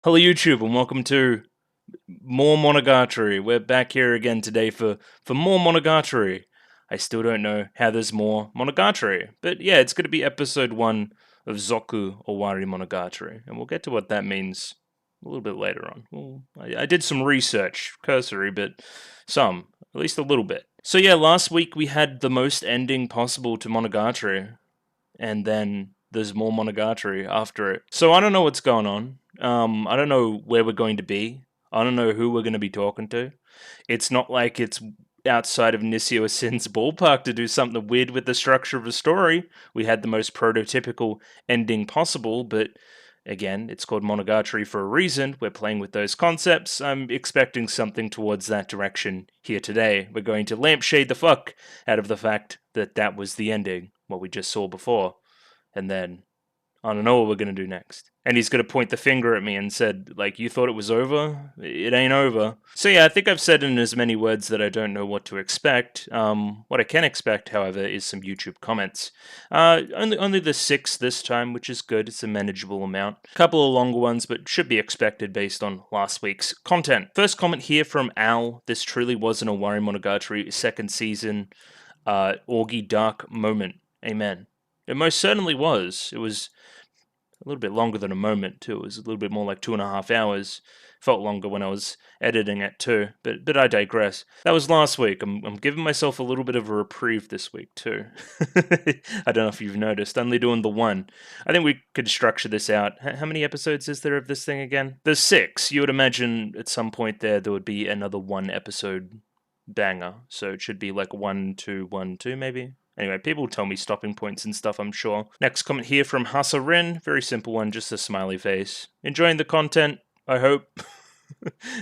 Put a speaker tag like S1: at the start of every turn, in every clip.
S1: Hello YouTube and welcome to more Monogatari. We're back here again today for more Monogatari. I still don't know how there's more Monogatari, but yeah, it's going to be episode 1 of Zoku Owarimonogatari, and we'll get to what that means a little bit later on. Well, I did some research, cursory, but some, at least a little bit. So yeah, last week we had the most ending possible to Monogatari, and then there's more Monogatari after it. So I don't know what's going on. I don't know where we're going to be. I don't know who we're going to be talking to. It's not like it's outside of Nisio Sin's ballpark to do something weird with the structure of a story. We had the most prototypical ending possible, but again, it's called Monogatari for a reason. We're playing with those concepts. I'm expecting something towards that direction here today. We're going to lampshade the fuck out of the fact that that was the ending, what we just saw before. And then I don't know what we're going to do next. And he's going to point the finger at me and said, like, you thought it was over? It ain't over. So yeah, I think I've said in as many words that I don't know what to expect. What I can expect, however, is some YouTube comments. Only the 6 this time, which is good. It's a manageable amount. A couple of longer ones, but should be expected based on last week's content. First comment here from Al. This truly was an Owarimonogatari second season Augie dark moment. Amen. It most certainly was. It was a little bit longer than a moment, too. It was a little bit more like 2.5 hours. Felt longer when I was editing it, too. But I digress. That was last week. I'm giving myself a little bit of a reprieve this week, too. I don't know if you've noticed. Only doing the one. I think we could structure this out. How many episodes is there of this thing again? There's 6. You would imagine at some point there would be another 1 episode banger. So it should be like 1, 2, 1, 2, maybe? Anyway, people tell me stopping points and stuff, I'm sure. Next comment here from Hasarin. Very simple one, just a smiley face. Enjoying the content, I hope.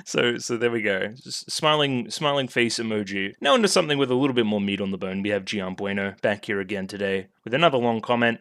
S1: so there we go. Just smiling face emoji. Now into something with a little bit more meat on the bone. We have Gian Bueno back here again today with another long comment.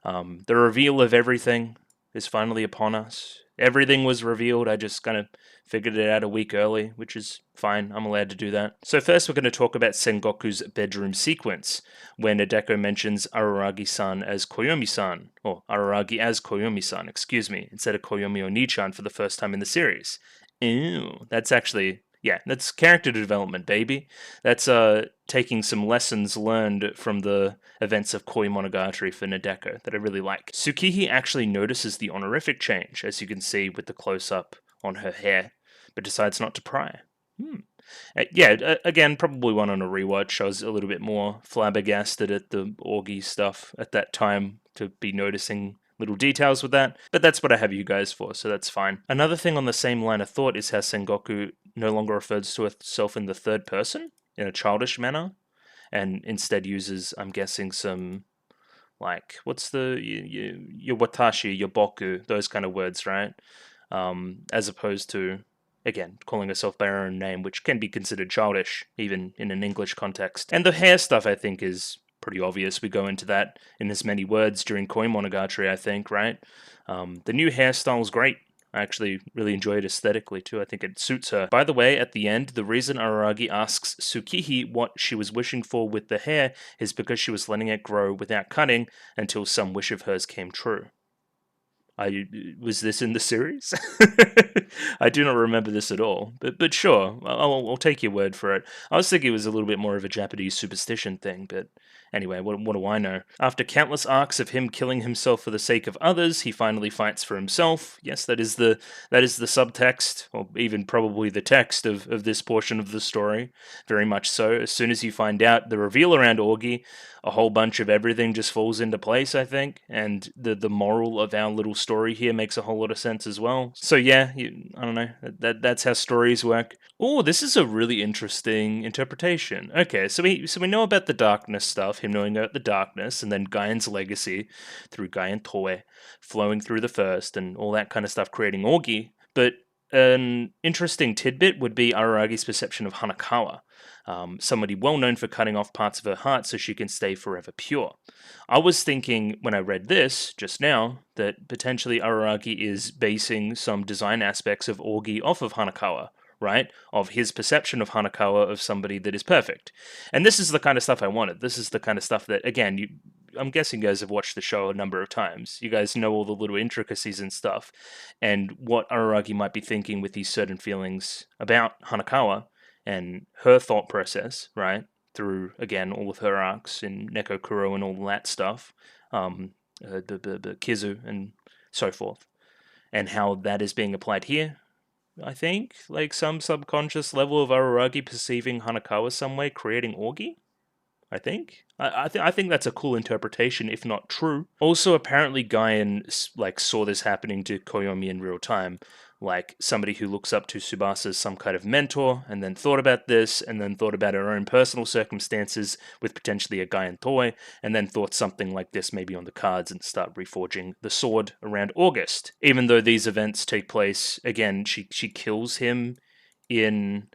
S1: The reveal of everything is finally upon us. Everything was revealed. I just kind of figured it out a week early, which is fine. I'm allowed to do that. So first we're going to talk about Sengoku's bedroom sequence, when Hideko mentions Araragi-san as Koyomi-san, or Araragi as Koyomi-san, excuse me, instead of Koyomi Oni-chan for the first time in the series. Ew, that's actually... yeah, that's character development, baby. That's taking some lessons learned from the events of Koi Monogatari for Hideko that I really like. Tsukihi actually notices the honorific change, as you can see with the close-up on her hair, but decides not to pry. Yeah, again, probably one on a rewatch. I was a little bit more flabbergasted at the Augie stuff at that time to be noticing little details with that, but that's what I have you guys for, so that's fine. Another thing on the same line of thought is how Sengoku no longer refers to herself in the third person in a childish manner, and instead uses, I'm guessing, some, like, what's the, your watashi, your boku, those kind of words, right? As opposed to, again, calling herself by her own name, which can be considered childish, even in an English context. And the hair stuff, I think, is pretty obvious. We go into that in as many words during Koi Monogatari, I think, right? The new hairstyle is great. I actually really enjoy it aesthetically too. I think it suits her. By the way, at the end, the reason Araragi asks Tsukihi what she was wishing for with the hair is because she was letting it grow without cutting until some wish of hers came true. Was this in the series? I do not remember this at all, but sure, I'll take your word for it. I was thinking it was a little bit more of a Japanese superstition thing, but anyway, what do I know? After countless arcs of him killing himself for the sake of others, he finally fights for himself. Yes, that is the subtext, or even probably the text of this portion of the story. Very much so. As soon as you find out the reveal around Augie, a whole bunch of everything just falls into place, I think, and the moral of our little story here makes a whole lot of sense as well. So yeah, I don't know, that's how stories work. Oh, this is a really interesting interpretation. Okay, so we know about the darkness stuff, him knowing about the darkness, and then Gaian's legacy through Gaian Toe flowing through the first, and all that kind of stuff creating Augie, but an interesting tidbit would be Araragi's perception of Hanakawa, somebody well known for cutting off parts of her heart so she can stay forever pure. I was thinking when I read this just now that potentially Araragi is basing some design aspects of Augie off of Hanakawa, right? Of his perception of Hanakawa of somebody that is perfect. And this is the kind of stuff I wanted. This is the kind of stuff that, again, I'm guessing you guys have watched the show a number of times. You guys know all the little intricacies and stuff, and what Araragi might be thinking with these certain feelings about Hanakawa and her thought process, right? Through, again, all of her arcs in Neko Kuro and all that stuff, the Kizu and so forth, and how that is being applied here. I think, like some subconscious level of Araragi perceiving Hanakawa some way, creating Orgi. I think. I think that's a cool interpretation, if not true. Also, apparently, Guyan saw this happening to Koyomi in real time, like somebody who looks up to Tsubasa as some kind of mentor, and then thought about this, and then thought about her own personal circumstances with potentially a Guyan toy, and then thought something like this may be on the cards and start reforging the sword around August. Even though these events take place, again, she kills him in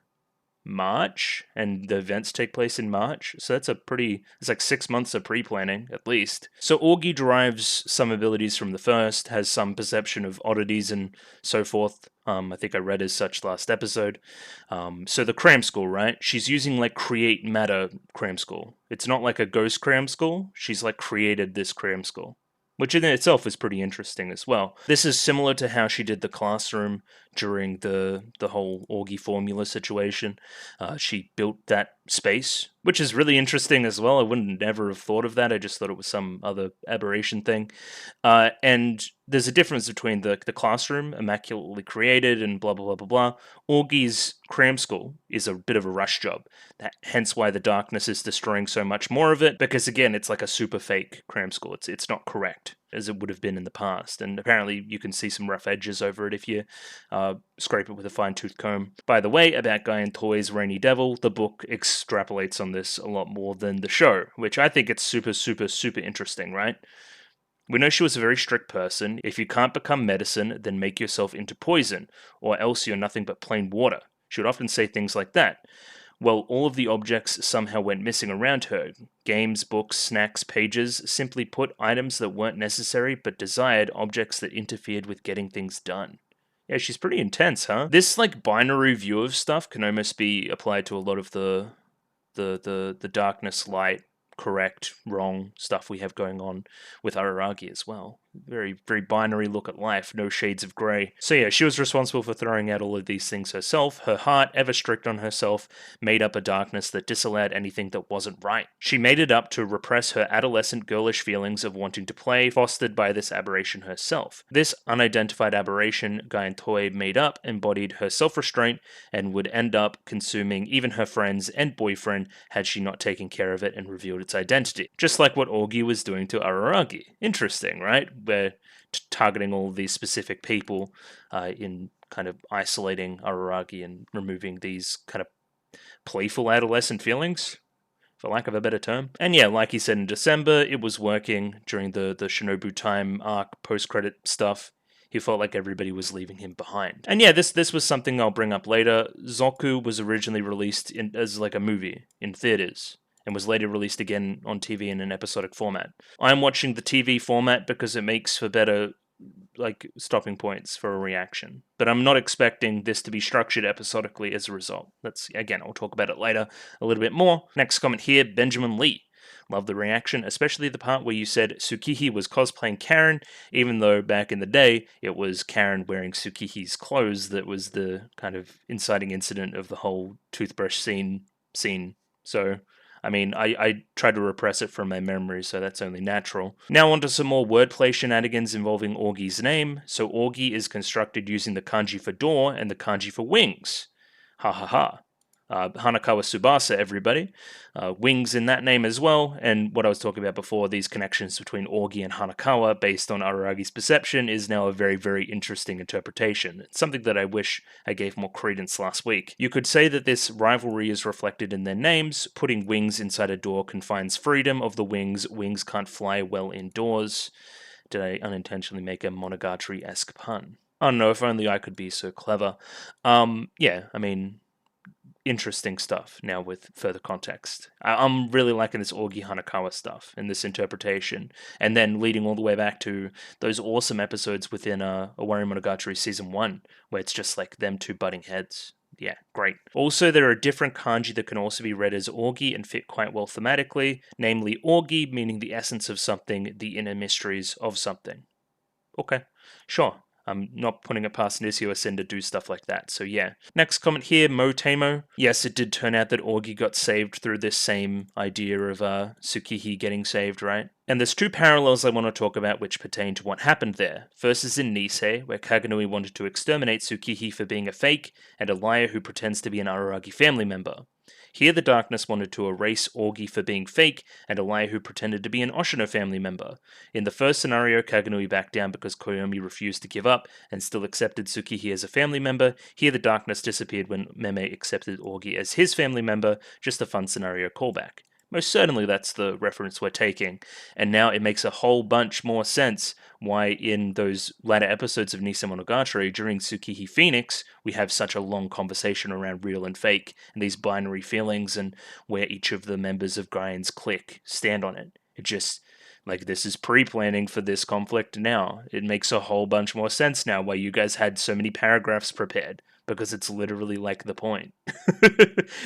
S1: March, and the events take place in March. So it's like 6 months of pre-planning, at least. So Orgi derives some abilities from the first, has some perception of oddities and so forth. I think I read as such last episode. So the cram school, right? She's using like create matter cram school. It's not like a ghost cram school. She's like created this cram school, which in itself is pretty interesting as well. This is similar to how she did the classroom during the whole Orgi formula situation. She built that space, which is really interesting as well. I wouldn't never have thought of that. I just thought it was some other aberration thing. And there's a difference between the classroom, immaculately created and blah, blah, blah, blah, blah. Orgi's cram school is a bit of a rush job. Hence why the darkness is destroying so much more of it, because again, it's like a super fake cram school. It's not correct as it would have been in the past, and apparently you can see some rough edges over it if you scrape it with a fine-tooth comb. By the way, about Guyan Toy's Rainy Devil, the book extrapolates on this a lot more than the show, which I think it's super, super, super interesting, right? We know she was a very strict person. If you can't become medicine, then make yourself into poison, or else you're nothing but plain water. She would often say things like that. Well, all of the objects somehow went missing around her. Games, books, snacks, pages, simply put, items that weren't necessary but desired, objects that interfered with getting things done. Yeah, she's pretty intense, huh? This like binary view of stuff can almost be applied to a lot of the darkness, light, correct, wrong stuff we have going on with Araragi as well. Very, very binary look at life, no shades of grey. So yeah, she was responsible for throwing out all of these things herself. Her heart, ever strict on herself, made up a darkness that disallowed anything that wasn't right. She made it up to repress her adolescent girlish feelings of wanting to play, fostered by this aberration herself. This unidentified aberration Guyan Toy made up embodied her self-restraint and would end up consuming even her friends and boyfriend had she not taken care of it and revealed its identity. Just like what Orgi was doing to Araragi. Interesting, right? We're targeting all these specific people in kind of isolating Araragi and removing these kind of playful adolescent feelings, for lack of a better term. And yeah, like he said in December, it was working during the Shinobu Time arc post-credit stuff. He felt like everybody was leaving him behind. And yeah, this was something I'll bring up later. Zoku was originally released as like a movie in theaters, and was later released again on TV in an episodic format. I'm watching the TV format because it makes for better like stopping points for a reaction. But I'm not expecting this to be structured episodically as a result. That's, again, I'll talk about it later a little bit more. Next comment here, Benjamin Lee. Love the reaction, especially the part where you said Tsukihi was cosplaying Karen, even though back in the day it was Karen wearing Tsukihi's clothes that was the kind of inciting incident of the whole toothbrush scene. So I mean, I tried to repress it from my memory, so that's only natural. Now onto some more wordplay shenanigans involving Orgi's name. So Orgi is constructed using the kanji for door and the kanji for wings. Ha ha ha. Hanakawa Tsubasa, everybody. Wings in that name as well, and what I was talking about before, these connections between Orgi and Hanakawa based on Araragi's perception is now a very, very interesting interpretation. It's something that I wish I gave more credence last week. You could say that this rivalry is reflected in their names. Putting wings inside a door confines freedom of the wings. Wings can't fly well indoors. Did I unintentionally make a Monogatari-esque pun? I don't know, if only I could be so clever. Yeah, I mean, interesting stuff now with further context. I'm really liking this Orgi Hanakawa stuff and this interpretation, and then leading all the way back to those awesome episodes within Owarimonogatari Season 1, where it's just like them two butting heads. Yeah, great. Also, there are different kanji that can also be read as orgi and fit quite well thematically, namely orgi meaning the essence of something, the inner mysteries of something. Okay, sure. I'm not putting it past Nisio Sen to do stuff like that, so yeah. Next comment here, Motemo. Yes, it did turn out that Orgi got saved through this same idea of Tsukihi getting saved, right? And there's two parallels I want to talk about which pertain to what happened there. First is in Nisei, where Kaganui wanted to exterminate Tsukihi for being a fake and a liar who pretends to be an Araragi family member. Here, the Darkness wanted to erase Orgi for being fake and a liar who pretended to be an Oshino family member. In the first scenario, Kaganui backed down because Koyomi refused to give up and still accepted Tsukihi as a family member. Here, the Darkness disappeared when Meme accepted Orgi as his family member, just a fun scenario callback. Most certainly that's the reference we're taking, and now it makes a whole bunch more sense why in those latter episodes of Nisei Monogatari, during Tsukihi Phoenix, we have such a long conversation around real and fake, and these binary feelings, and where each of the members of Gaian's clique stand on it. It just, like, this is pre-planning for this conflict now. It makes a whole bunch more sense now why you guys had so many paragraphs prepared, because it's literally like the point.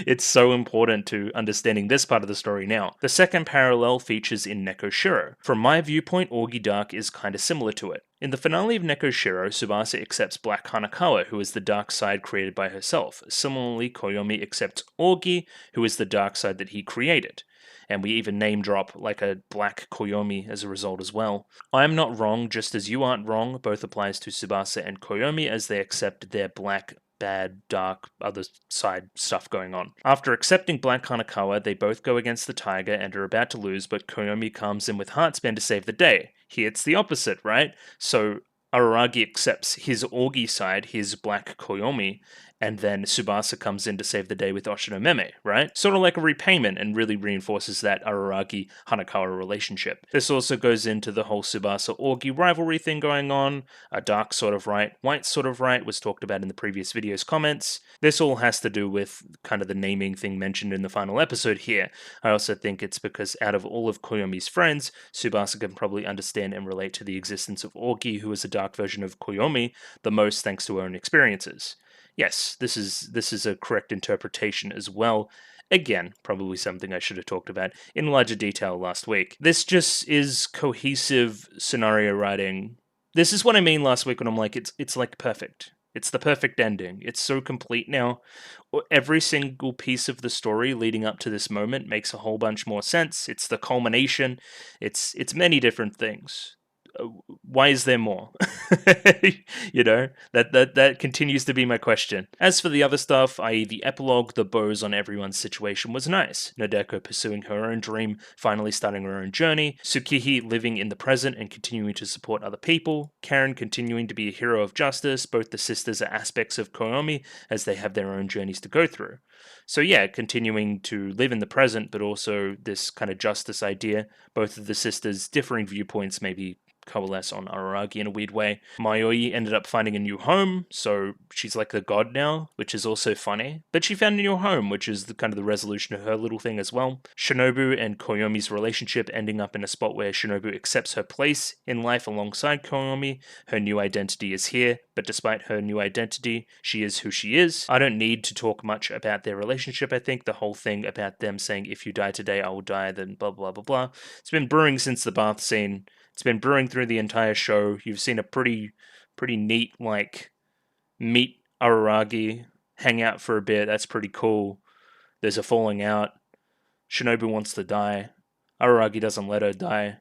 S1: It's so important to understanding this part of the story now. The second parallel features in Neko Shiro. From my viewpoint, Orgi Dark is kinda similar to it. In the finale of Neko Shiro, Tsubasa accepts Black Hanakawa, who is the dark side created by herself. Similarly, Koyomi accepts Orgi, who is the dark side that he created. And we even name drop like a black Koyomi as a result as well. I am not wrong, just as you aren't wrong. Both applies to Tsubasa and Koyomi as they accept their black, bad, dark, other side stuff going on. After accepting Black Hanakawa, they both go against the tiger and are about to lose, but Koyomi comes in with Heartspan to save the day. Here it's the opposite, right? So Araragi accepts his Orgi side, his black Koyomi, and then Tsubasa comes in to save the day with Oshino Meme, right? Sort of like a repayment and really reinforces that Araragi-Hanakawa relationship. This also goes into the whole Tsubasa-Orgi rivalry thing going on. A dark sort of right, white sort of right was talked about in the previous video's comments. This all has to do with kind of the naming thing mentioned in the final episode here. I also think it's because out of all of Koyomi's friends, Tsubasa can probably understand and relate to the existence of Orgi, who is a dark version of Koyomi, the most thanks to her own experiences. Yes, this is a correct interpretation as well. Again, probably something I should have talked about in larger detail last week. This just is cohesive scenario writing. This is what I mean last week when I'm like, it's like perfect. It's the perfect ending. It's so complete now. Every single piece of the story leading up to this moment makes a whole bunch more sense. It's the culmination. It's many different things. Why is there more? You know, that continues to be my question. As for the other stuff, i.e. the epilogue, the bows on everyone's situation was nice. Nadeko pursuing her own dream, finally starting her own journey, Tsukihi living in the present and continuing to support other people, Karen continuing to be a hero of justice. Both the sisters are aspects of Koyomi as they have their own journeys to go through. So yeah, continuing to live in the present, but also this kind of justice idea. Both of the sisters' differing viewpoints maybe coalesce on Araragi in a weird way. Mayoi ended up finding a new home, so she's like the god now, which is also funny. But she found a new home, which is the kind of the resolution of her little thing as well. Shinobu and Koyomi's relationship ending up in a spot where Shinobu accepts her place in life alongside Koyomi. Her new identity is here, but despite her new identity, she is who she is. I don't need to talk much about their relationship. I think the whole thing about them saying, if you die today, I will die, then blah, blah, blah, blah. It's been brewing since the bath scene. It's been brewing through the entire show. You've seen a pretty neat, like, meet Araragi, hang out for a bit. That's pretty cool. There's a falling out. Shinobu wants to die. Araragi doesn't let her die.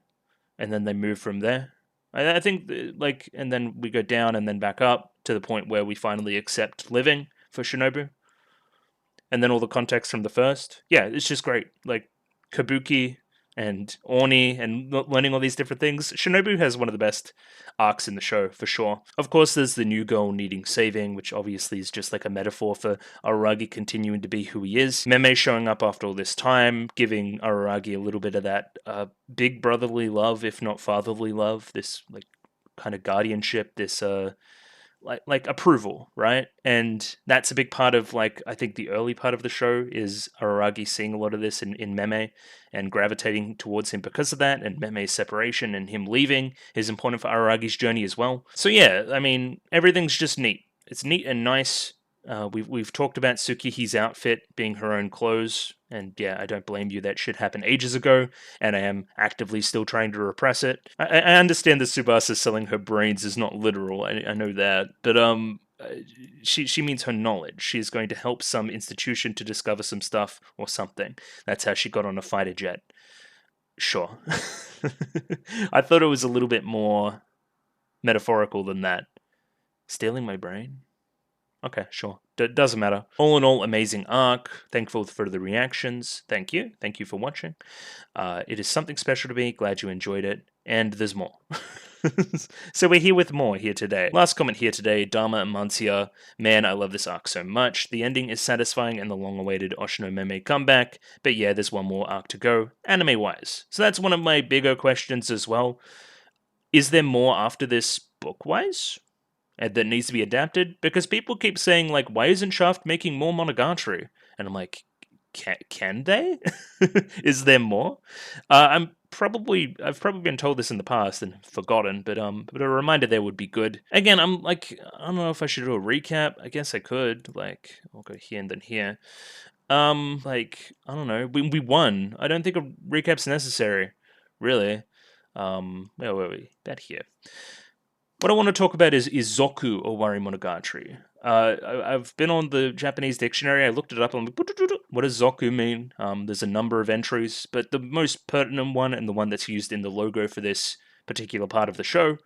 S1: And then they move from there. I think, like, and then we go down and then back up to the point where we finally accept living for Shinobu. And then all the context from the first. Yeah, it's just great. Like, Kabuki and Oni and learning all these different things. Shinobu has one of the best arcs in the show, for sure. Of course, there's the new girl needing saving, which obviously is just like a metaphor for Araragi continuing to be who he is. Meme showing up after all this time, giving Araragi a little bit of that big brotherly love, if not fatherly love, this like kind of guardianship, this like approval, right? And that's a big part of, like, I think the early part of the show is Araragi seeing a lot of this in Meme and gravitating towards him because of that, and Meme's separation and him leaving is important for Araragi's journey as well. So yeah, I mean, everything's just neat. It's neat and nice. We've talked about Tsukihi's outfit being her own clothes, and yeah, I don't blame you. That shit happened ages ago, and I am actively still trying to repress it. I understand that Tsubasa selling her brains is not literal. I know that, but she means her knowledge. She is going to help some institution to discover some stuff or something. That's how she got on a fighter jet. Sure. I thought it was a little bit more metaphorical than that. Stealing my brain? Okay, sure. Doesn't matter. All in all, amazing arc. Thankful for the reactions. Thank you. Thank you for watching. It is something special to me. Glad you enjoyed it. And there's more. So we're here with more here today. Last comment here today, Dharma and Mancia. Man, I love this arc so much. The ending is satisfying and the long-awaited Oshino Meme comeback. But yeah, there's one more arc to go, anime-wise. So that's one of my bigger questions as well. Is there more after this book-wise? That needs to be adapted, because people keep saying, like, why isn't Shaft making more Monogatari? And I'm like, can they? Is there more? I've probably been told this in the past and forgotten, but a reminder there would be good. Again, I'm like, I don't know if I should do a recap. I guess I could. Like, I'll go here and then here. Like, I don't know. We won. I don't think a recap's necessary, really. Where were we? About here. What I want to talk about is Zoku Owarimonogatari. I've been on the Japanese dictionary. I looked it up. I'm like, what does Zoku mean? There's a number of entries, but the most pertinent one, and the one that's used in the logo for this particular part of the show,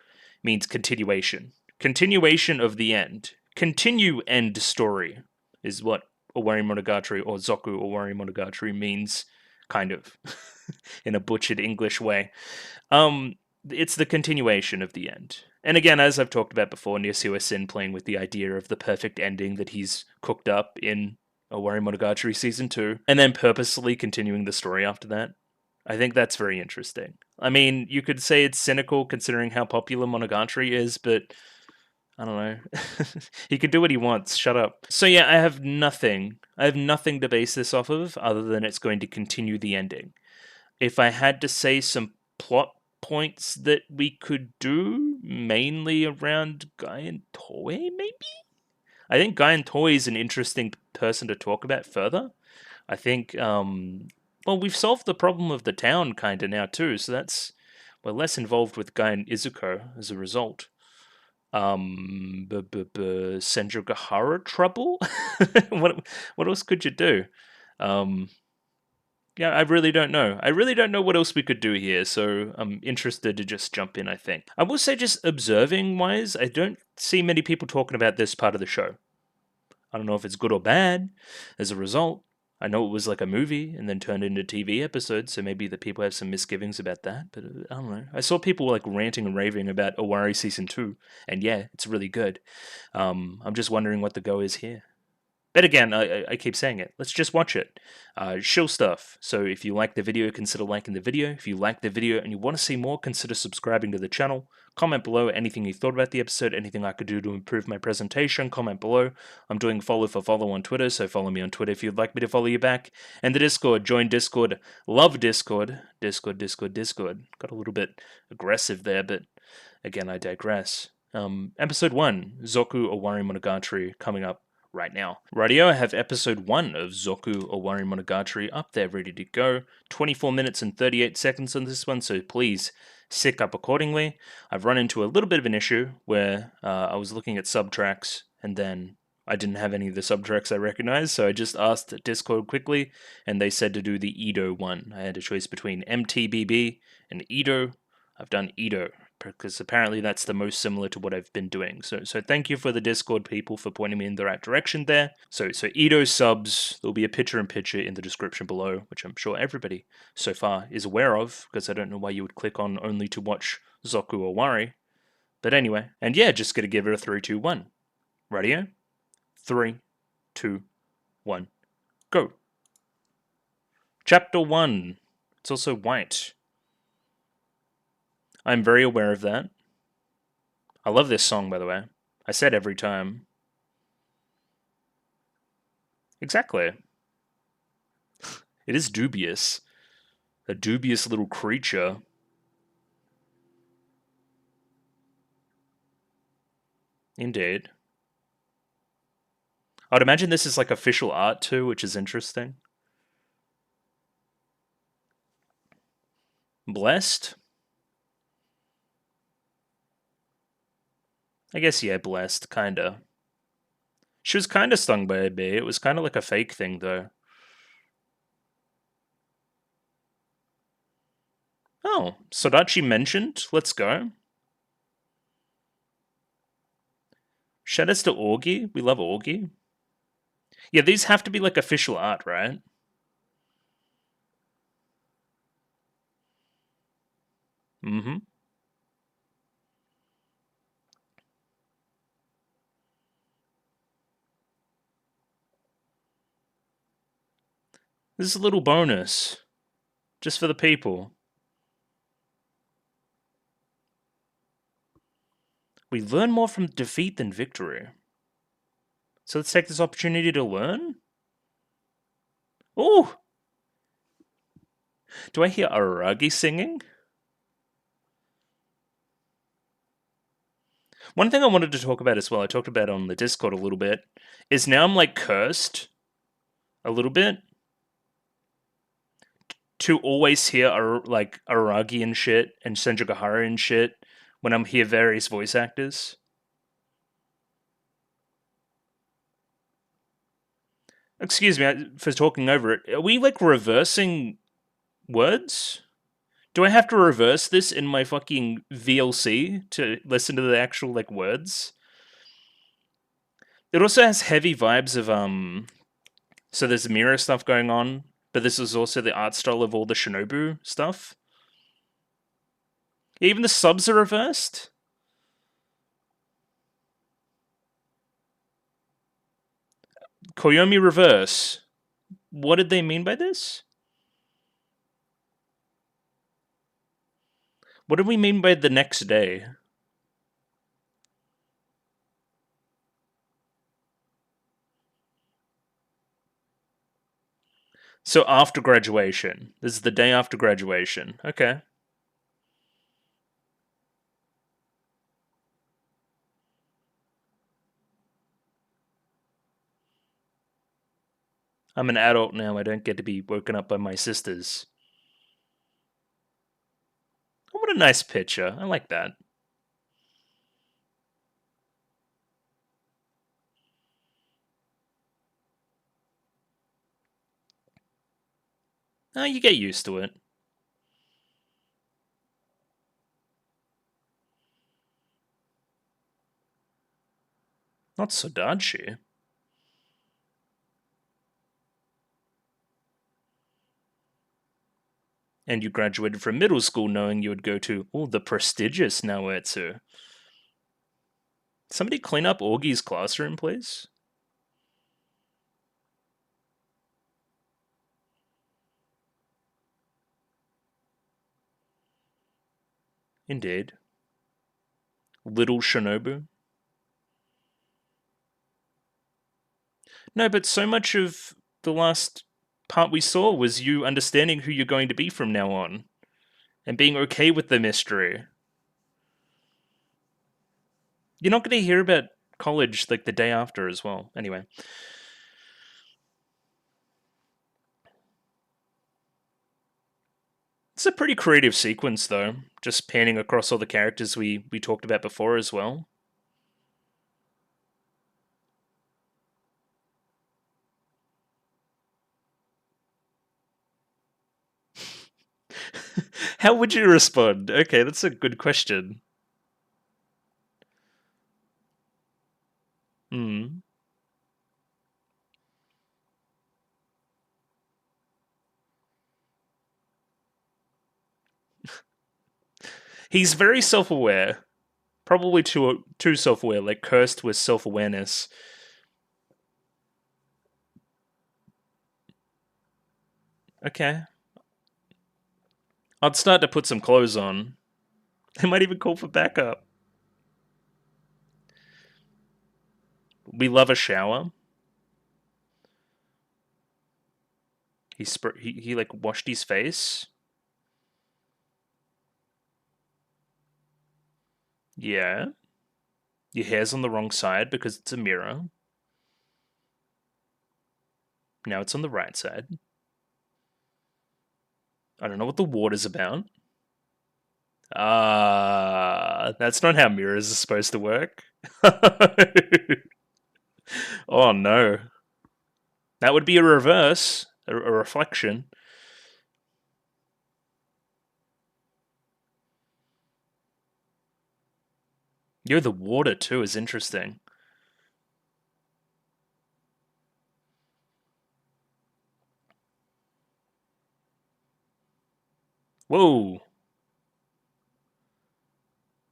S1: means continuation. Continuation of the end. Continue end story is what Owarimonogatari or Zoku Owarimonogatari means, kind of, in a butchered English way. It's the continuation of the end. And again, as I've talked about before, Nisuo Sin playing with the idea of the perfect ending that he's cooked up in Owarimonogatari Season 2, and then purposely continuing the story after that. I think that's very interesting. I mean, you could say it's cynical considering how popular Monogatari is, but I don't know. He can do what he wants. Shut up. So yeah, I have nothing to base this off of other than it's going to continue the ending. If I had to say some plot points that we could do, mainly around Guy and Toei, maybe? I think Guy and Toei is an interesting person to talk about further. I think, well, we've solved the problem of the town kind of now too, so we're less involved with Guy and Izuko as a result. Senjogahara trouble? What else could you do? Yeah, I really don't know. I really don't know what else we could do here, so I'm interested to just jump in, I think. I will say, just observing-wise, I don't see many people talking about this part of the show. I don't know if it's good or bad. As a result, I know it was like a movie and then turned into a TV episode, so maybe the people have some misgivings about that, but I don't know. I saw people like ranting and raving about Owari Season 2, and yeah, it's really good. I'm just wondering what the go is here. But again, I keep saying it. Let's just watch it. Shill stuff. So if you like the video, consider liking the video. If you like the video and you want to see more, consider subscribing to the channel. Comment below anything you thought about the episode, anything I could do to improve my presentation. Comment below. I'm doing follow for follow on Twitter, so follow me on Twitter if you'd like me to follow you back. And the Discord. Join Discord. Love Discord. Discord. Got a little bit aggressive there, but again, I digress. Episode 1, Zoku Owarimonogatari, coming up right now. Rightio, I have episode 1 of Zoku Owarimonogatari up there ready to go. 24 minutes and 38 seconds on this one, so please sick up accordingly. I've run into a little bit of an issue where I was looking at subtracks and then I didn't have any of the subtracks I recognized, so I just asked Discord quickly and they said to do the Edo one. I had a choice between MTBB and Edo. I've done Edo, because apparently that's the most similar to what I've been doing. So thank you for the Discord people for pointing me in the right direction there. So Edo subs, there'll be a picture-in-picture in the description below, which I'm sure everybody so far is aware of, because I don't know why you would click on only to watch Zoku Owari. But anyway, and yeah, just gonna give it a 3, 2, 1. Radio? 3, 2, 1, go. Chapter 1. It's also white. I'm very aware of that. I love this song, by the way. I said every time. Exactly. It is dubious. A dubious little creature. Indeed. I'd imagine this is like official art too, which is interesting. Blessed? I guess, yeah, blessed, kinda. She was kinda stung by a bee. It was kinda like a fake thing, though. Oh, Sodachi mentioned? Let's go. Shoutouts to Augie. We love Augie. Yeah, these have to be like official art, right? Mm-hmm. This is a little bonus. Just for the people. We learn more from defeat than victory. So let's take this opportunity to learn. Ooh! Do I hear Aragi singing? One thing I wanted to talk about as well, I talked about on the Discord a little bit, is now I'm like cursed a little bit to always hear like Aragi and shit and Senjugahara and shit when I'm hear various voice actors. Excuse me for talking over it. Are we like reversing words? Do I have to reverse this in my fucking VLC to listen to the actual like words? It also has heavy vibes of so there's mirror stuff going on, but this is also the art style of all the Shinobu stuff. Even the subs are reversed. Koyomi reverse. What did they mean by this? What do we mean by the next day? So after graduation. This is the day after graduation. Okay. I'm an adult now. I don't get to be woken up by my sisters. Oh, what a nice picture. I like that. Oh, you get used to it. Not Sodachi. And you graduated from middle school knowing you would go to, the prestigious Naoetsu. Somebody clean up Augie's classroom, please? Indeed. Little Shinobu. No, but so much of the last part we saw was you understanding who you're going to be from now on. And being okay with the mystery. You're not going to hear about college like the day after as well. Anyway. It's a pretty creative sequence, though. Just panning across all the characters we talked about before as well. How would you respond? Okay, that's a good question. Hmm. He's very self-aware. Probably too self-aware, like cursed with self-awareness. Okay. I'd start to put some clothes on. They might even call for backup. We love a shower. He like washed his face. Yeah. Your hair's on the wrong side because it's a mirror. Now it's on the right side. I don't know what the water's about. That's not how mirrors are supposed to work. Oh no. That would be a reverse, a reflection. Yo, the water too is interesting. Whoa.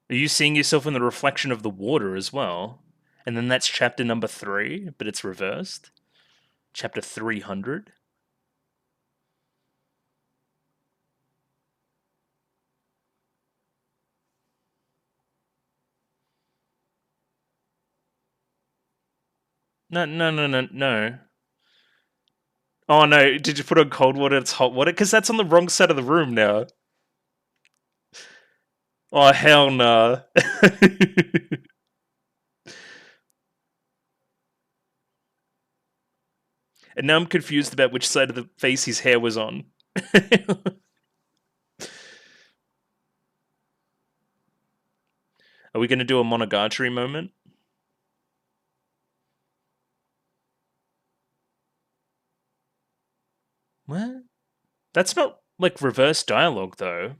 S1: Are you seeing yourself in the reflection of the water as well? And then that's chapter number 3, but it's reversed. Chapter 300. No. Oh no, did you put on cold water? It's hot water? Because that's on the wrong side of the room now. Oh, hell nah. And now I'm confused about which side of the face his hair was on. Are we going to do a Monogatari moment? What? That's not like reverse dialogue, though.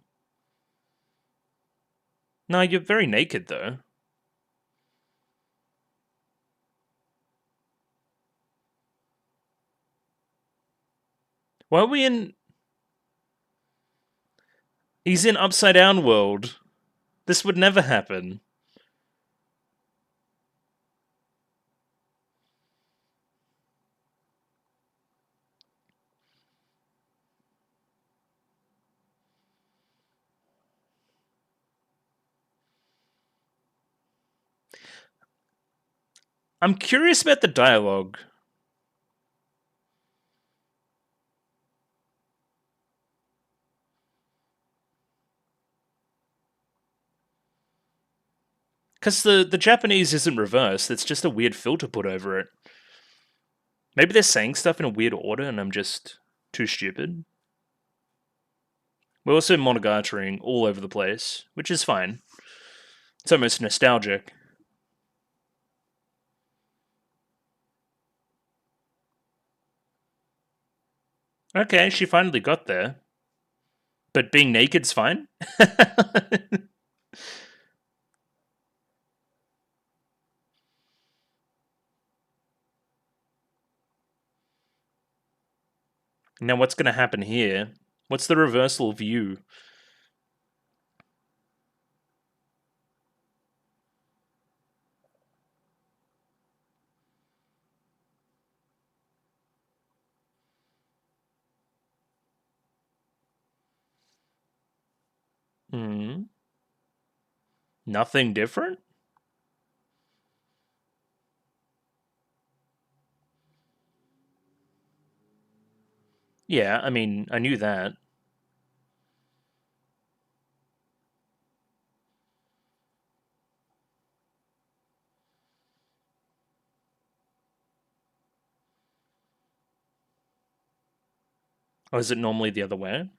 S1: No, you're very naked, though. Why are we in... He's in Upside Down World. This would never happen. I'm curious about the dialogue. Because the Japanese isn't reversed, it's just a weird filter put over it. Maybe they're saying stuff in a weird order and I'm just too stupid. We're also Monogatari all over the place, which is fine. It's almost nostalgic. Okay, she finally got there. But being naked's fine? Now what's going to happen here? What's the reversal view? Hmm. Nothing different? Yeah, I mean, I knew that. Or is it normally the other way?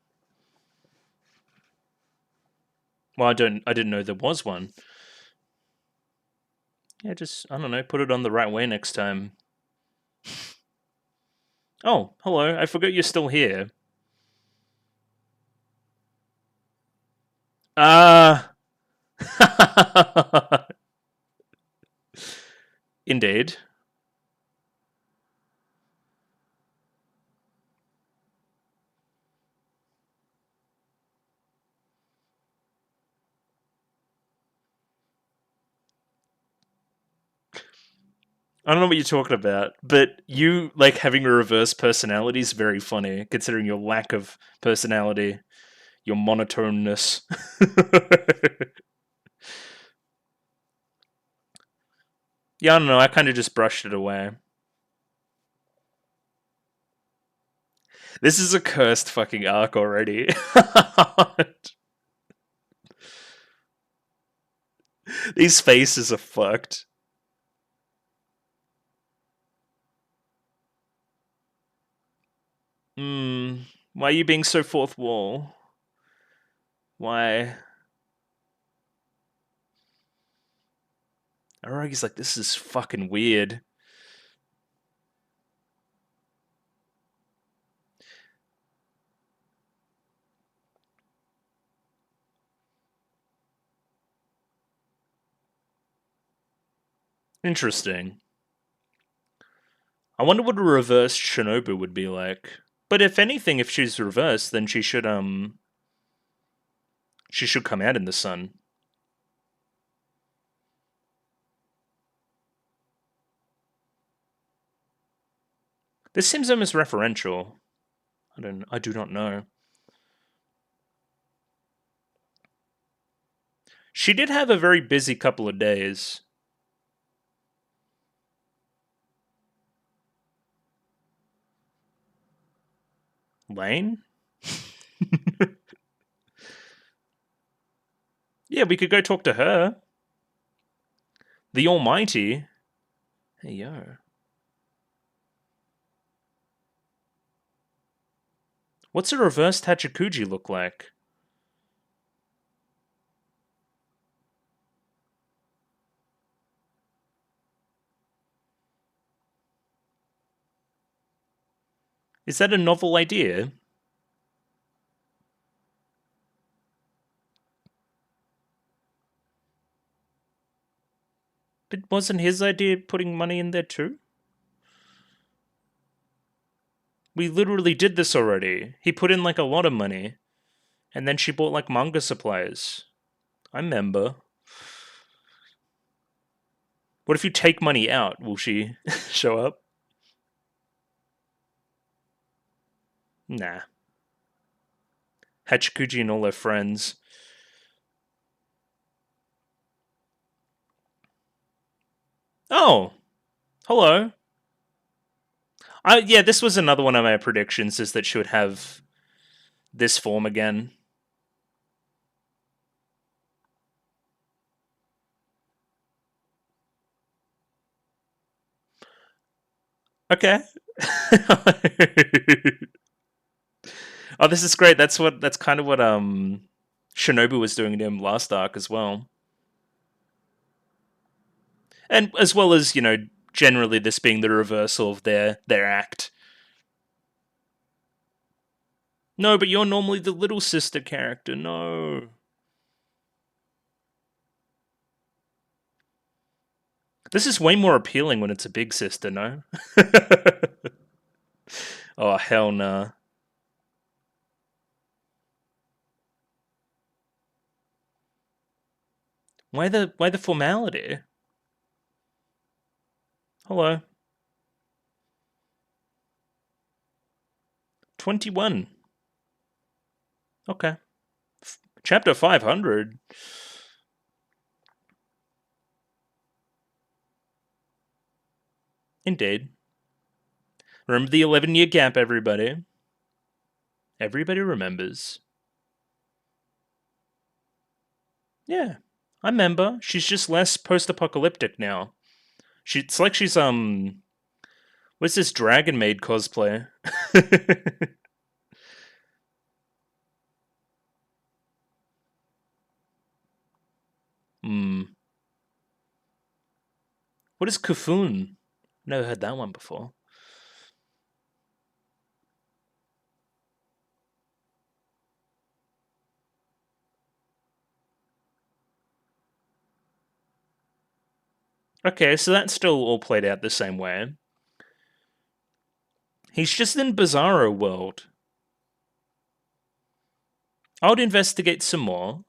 S1: Well, I didn't know there was one. Yeah, just, I don't know, put it on the right way next time. Oh, hello, I forgot you're still here. Ah. Indeed. I don't know what you're talking about, but you like having a reverse personality is very funny, considering your lack of personality, your monotoneness. Yeah, I don't know. I kind of just brushed it away. This is a cursed fucking arc already. These faces are fucked. Why are you being so fourth wall? Why? Aragi's like, this is fucking weird. Interesting. I wonder what a reversed Shinobu would be like. But if anything, if she's reversed, then she should come out in the sun. This seems almost referential. I do not know. She did have a very busy couple of days. Lane? Yeah, we could go talk to her. The Almighty? Hey, yo. What's a reverse Tachikuji look like? Is that a novel idea? But wasn't his idea putting money in there too? We literally did this already. He put in like a lot of money. And then she bought like manga supplies. I remember. What if you take money out? Will she show up? Nah. Hachikuji and all her friends. Oh! Hello. Yeah, this was another one of my predictions, is that she would have this form again. Okay. Oh, this is great. That's kind of what Shinobu was doing to him last arc as well. And as well as, generally this being the reversal of their act. No, but you're normally the little sister character. No. This is way more appealing when it's a big sister, no? Oh, hell nah. Why the formality? Hello. 21. Okay. Chapter 500. Indeed. Remember the 11-year gap, everybody. Everybody remembers. Yeah, I remember. She's just less post-apocalyptic now. It's like she's what's this Dragon Maid cosplay? Hmm. What is Kufun? Never heard that one before. Okay, so that's still all played out the same way. He's just in Bizarro World. I would investigate some more.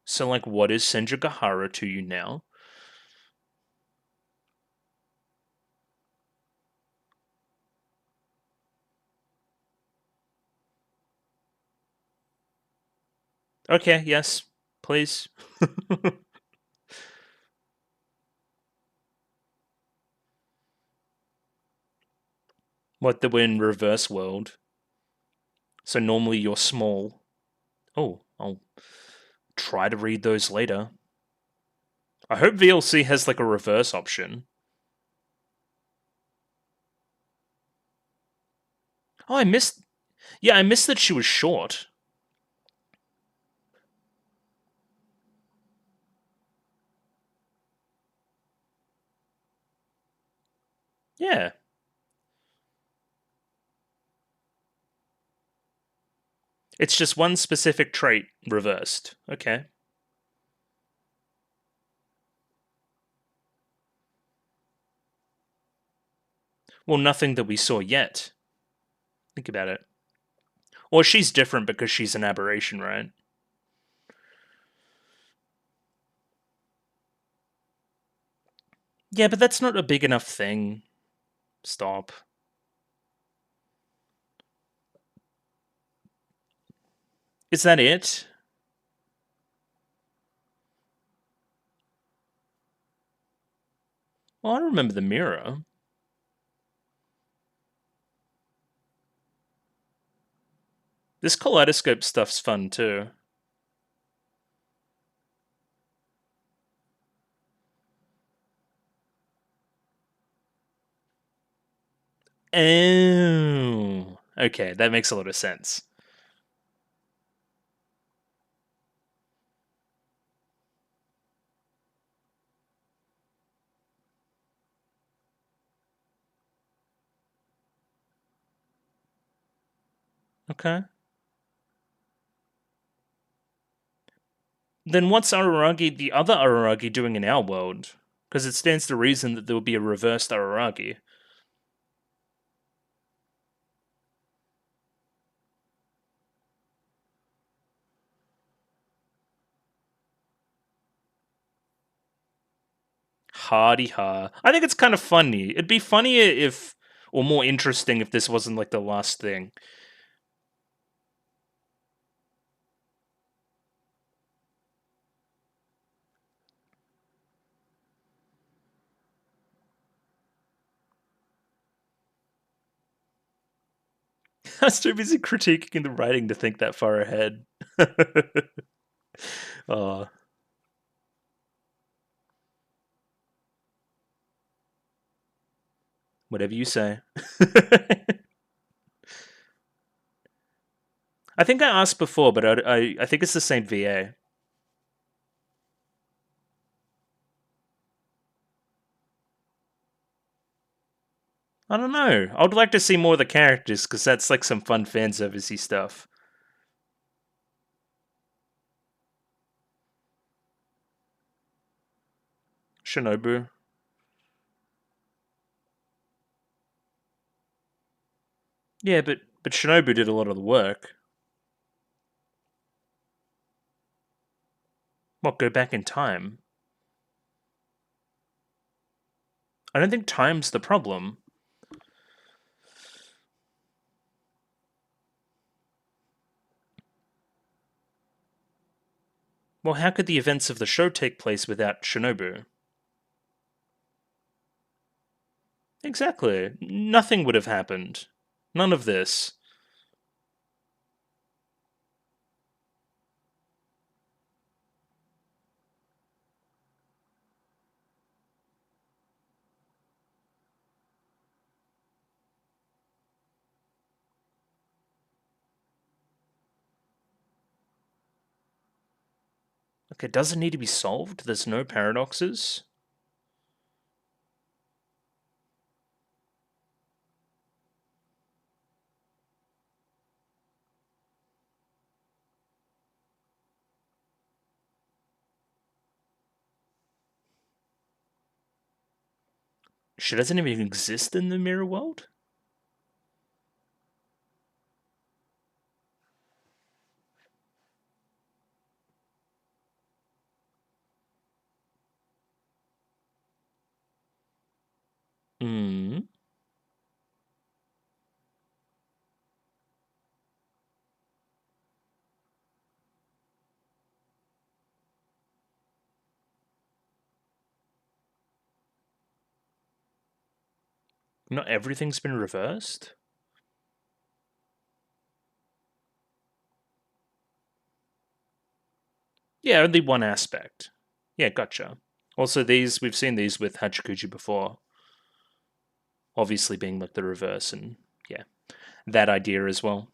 S1: So, like, what is Senjugahara to you now? Okay, yes, please. What, the in reverse world? So normally you're small. Oh, I'll try to read those later. I hope VLC has like a reverse option. Oh, I missed Yeah, I missed that she was short. Yeah. It's just one specific trait reversed. Okay. Well, nothing that we saw yet. Think about it. Or she's different because she's an aberration, right? Yeah, but that's not a big enough thing. Stop. Is that it? Well, I remember the mirror. This kaleidoscope stuff's fun too. Oh. Okay, that makes a lot of sense. Okay. Then what's Araragi, the other Araragi, doing in our world? Because it stands to reason that there would be a reversed Araragi. Hardy ha. I think it's kind of funny. It'd be funnier if, or more interesting if this wasn't like the last thing. I was too busy critiquing the writing to think that far ahead. Oh, whatever you say. I think I asked before, but I think it's the same VA. I don't know. I would like to see more of the characters because that's like some fun fan servicey stuff. Shinobu. Yeah, but Shinobu did a lot of the work. What, go back in time? I don't think time's the problem. Well, how could the events of the show take place without Shinobu? Exactly. Nothing would have happened. None of this. Okay, does it need to be solved? There's no paradoxes? She doesn't even exist in the mirror world? Hmm. Not everything's been reversed? Yeah, only one aspect. Yeah, gotcha. Also, these, we've seen these with Hachikuji before. Obviously being like the reverse, and yeah, that idea as well.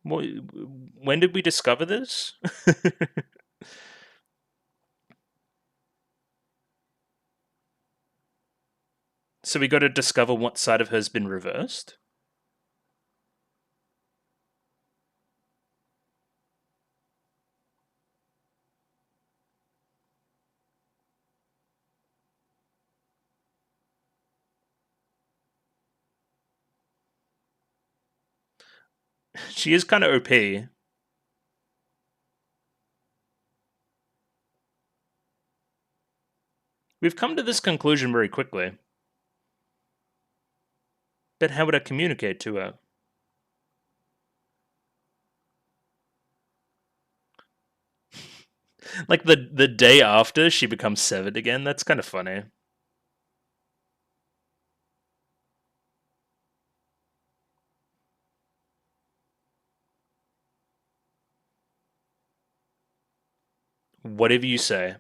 S1: When did we discover this? So we got to discover what side of her has been reversed? She is kind of OP. We've come to this conclusion very quickly. But how would I communicate to her? Like the day after she becomes severed again? That's kind of funny. Whatever you say.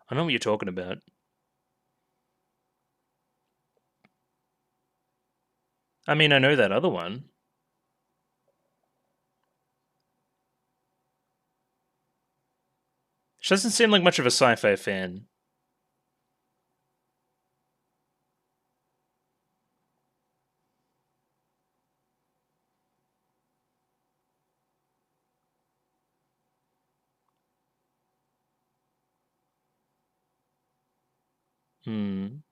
S1: I know what you're talking about. I mean, I know that other one. She doesn't seem like much of a sci-fi fan. Hmm.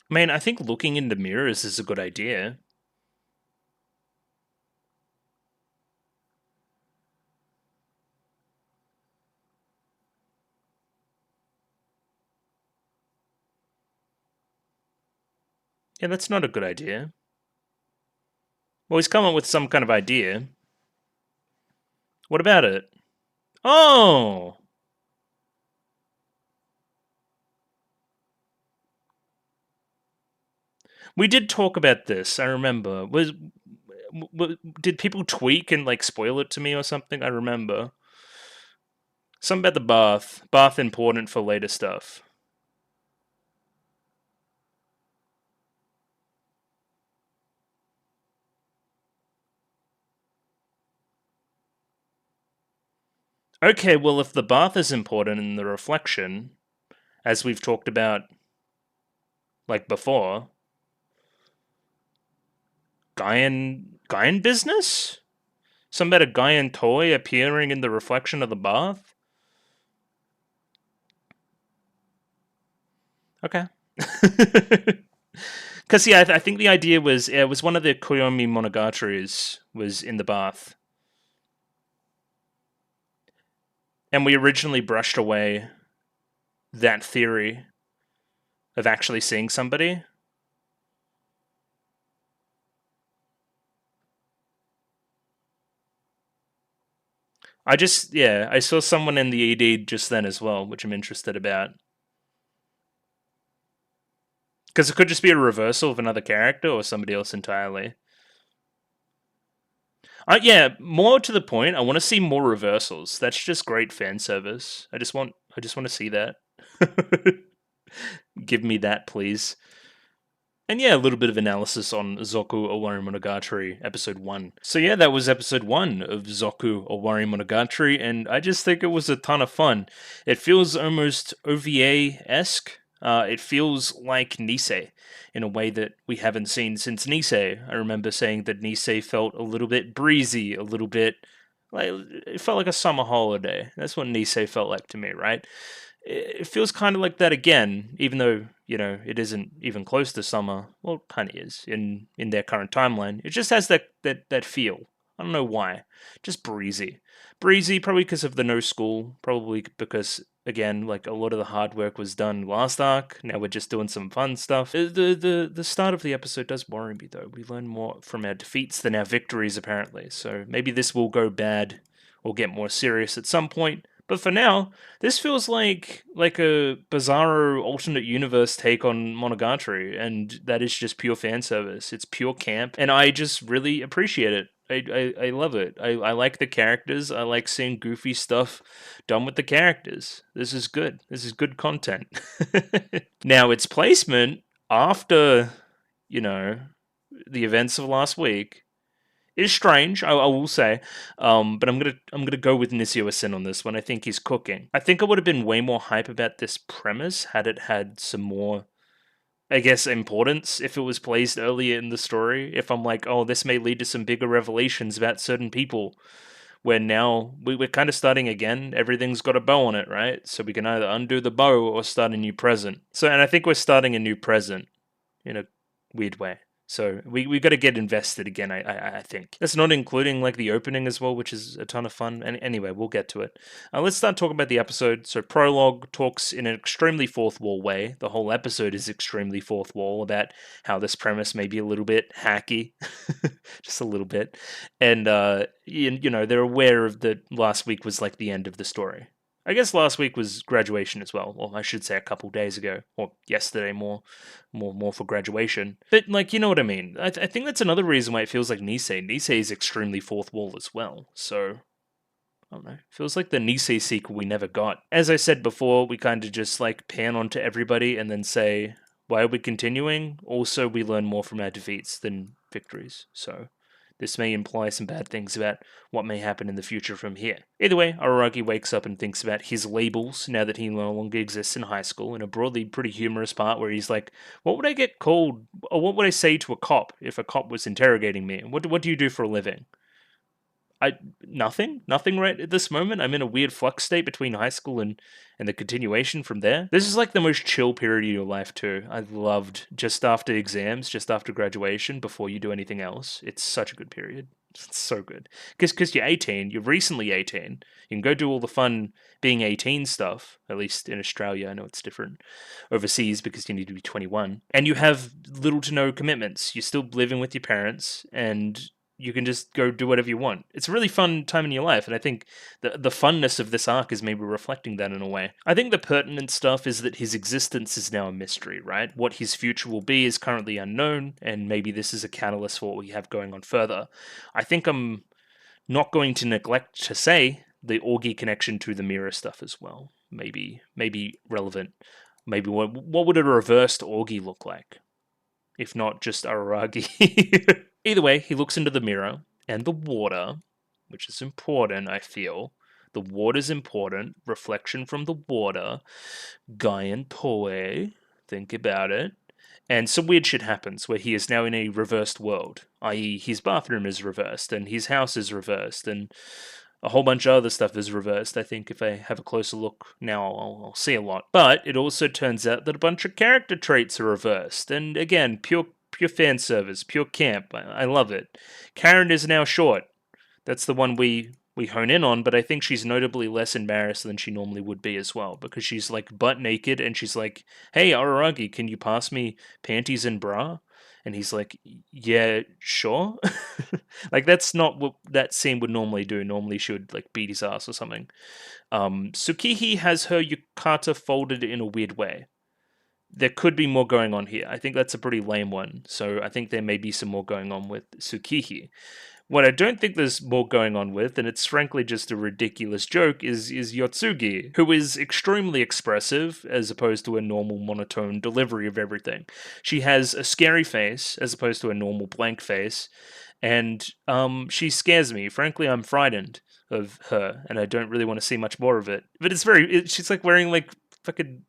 S1: Man, I think looking into mirrors is a good idea. Yeah, that's not a good idea. Well, he's come up with some kind of idea. What about it? Oh! We did talk about this, I remember. Did people tweak and like spoil it to me or something? I remember. Something about the bath. Bath important for later stuff. Okay, well, if the bath is important in the reflection, as we've talked about like before, Gaian business? Some about a Gaian toy appearing in the reflection of the bath? Okay. Because yeah, I think the idea was it was one of the Koyomi Monogataris was in the bath, and we originally brushed away that theory of actually seeing somebody. I saw someone in the ED just then as well, which I'm interested about. Because it could just be a reversal of another character or somebody else entirely. Yeah, more to the point, I want to see more reversals. That's just great fan service. I just want to see that. Give me that, please. And yeah, a little bit of analysis on Zoku Owarimonogatari episode 1. So yeah, that was episode 1 of Zoku Owarimonogatari, and I just think it was a ton of fun. It feels almost OVA-esque. It feels like Nisei in a way that we haven't seen since Nisei. I remember saying that Nisei felt a little bit breezy, a little bit like it felt like a summer holiday. That's what Nisei felt like to me, right? It feels kind of like that again, even though it isn't even close to summer. Well, it kind of is in their current timeline. It just has that feel. I don't know why. Just breezy. Probably because of the no school. Probably because again, like a lot of the hard work was done last arc. Now we're just doing some fun stuff. The start of the episode does worry me though. We learn more from our defeats than our victories apparently. So maybe this will go bad or get more serious at some point. But for now, this feels like a bizarro alternate universe take on Monogatari, and that is just pure fan service. It's pure camp, and I just really appreciate it. I love it. I like the characters. I like seeing goofy stuff done with the characters. This is good. This is good content. Now, its placement after, you know, the events of last week is strange. I will say, but I'm gonna go with Nisio on this one. I think he's cooking. I think I would have been way more hype about this premise had it had some more, I guess, importance if it was placed earlier in the story. If I'm like, oh, this may lead to some bigger revelations about certain people, where now we're kind of starting again. Everything's got a bow on it, right? So we can either undo the bow or start a new present. So, and I think we're starting a new present in a weird way. So we got to get invested again. I think that's not including like the opening as well, which is a ton of fun. And anyway, we'll get to it. Let's start talking about the episode. So prologue talks in an extremely fourth wall way. The whole episode is extremely fourth wall about how this premise may be a little bit hacky, just a little bit. And you know, they're aware of that last week was like the end of the story. I guess last week was graduation as well, or I should say a couple days ago, or yesterday more for graduation. But like, you know what I mean? I think that's another reason why it feels like Nisei. Nisei is extremely fourth wall as well, so I don't know. Feels like the Nisei sequel we never got. As I said before, we kind of just like pan onto everybody and then say, why are we continuing? Also, we learn more from our defeats than victories, so this may imply some bad things about what may happen in the future from here. Either way, Araragi wakes up and thinks about his labels now that he no longer exists in high school, in a broadly pretty humorous part where he's like, what would I get called, or what would I say to a cop if a cop was interrogating me? What do you do for a living? Nothing right at this moment. I'm in a weird flux state between high school and the continuation from there. This is like the most chill period of your life too. I loved just after exams, just after graduation, before you do anything else. It's such a good period. It's so good. Because you're 18, you're recently 18. You can go do all the fun being 18 stuff, at least in Australia. I know it's different overseas because you need to be 21. And you have little to no commitments. You're still living with your parents, and you can just go do whatever you want. It's a really fun time in your life, and I think the funness of this arc is maybe reflecting that in a way. I think the pertinent stuff is that his existence is now a mystery, right? What his future will be is currently unknown, and maybe this is a catalyst for what we have going on further. I think I'm not going to neglect to say the Augie connection to the mirror stuff as well. Maybe relevant. Maybe what would a reversed Augie look like? If not just Araragi. Either way, he looks into the mirror, and the water, which is important, I feel. The water's important. Reflection from the water. Gaian Toei. Think about it. And some weird shit happens where he is now in a reversed world, i.e., his bathroom is reversed, and his house is reversed, and a whole bunch of other stuff is reversed. I think if I have a closer look now, I'll see a lot. But it also turns out that a bunch of character traits are reversed. And again, pure fan service, pure camp. I love it. Karen is now short. That's the one we hone in on, but I think she's notably less embarrassed than she normally would be as well, because she's like butt naked and she's like, hey, Araragi, can you pass me panties and bra? And he's like, yeah, sure. Like, that's not what that scene would normally do. Normally she would like beat his ass or something. Tsukihi has her yukata folded in a weird way. There could be more going on here. I think that's a pretty lame one. So I think there may be some more going on with Tsukihi. What I don't think there's more going on with, and it's frankly just a ridiculous joke, is Yotsugi, who is extremely expressive as opposed to a normal monotone delivery of everything. She has a scary face as opposed to a normal blank face, and she scares me. Frankly, I'm frightened of her, and I don't really want to see much more of it. But it's she's like wearing like fucking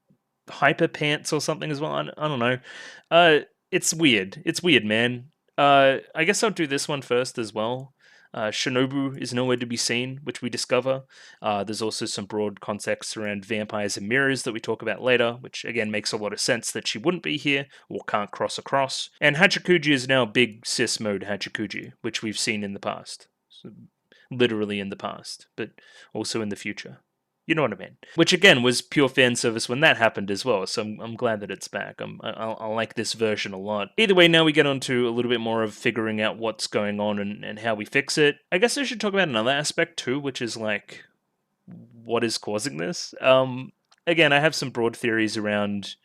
S1: hyper pants or something as well. I don't know. It's weird. It's weird, man. I guess I'll do this one first as well. Shinobu is nowhere to be seen, which we discover. There's also some broad context around vampires and mirrors that we talk about later, which again makes a lot of sense that she wouldn't be here or can't cross across. And Hachikuji is now big cis mode Hachikuji, which we've seen in the past. So, literally in the past, but also in the future. You know what I mean? Which again was pure fan service when that happened as well. So I'm glad that it's back. I like this version a lot. Either way, now we get on to a little bit more of figuring out what's going on and how we fix it. I guess I should talk about another aspect too, which is like, what is causing this? Again, I have some broad theories around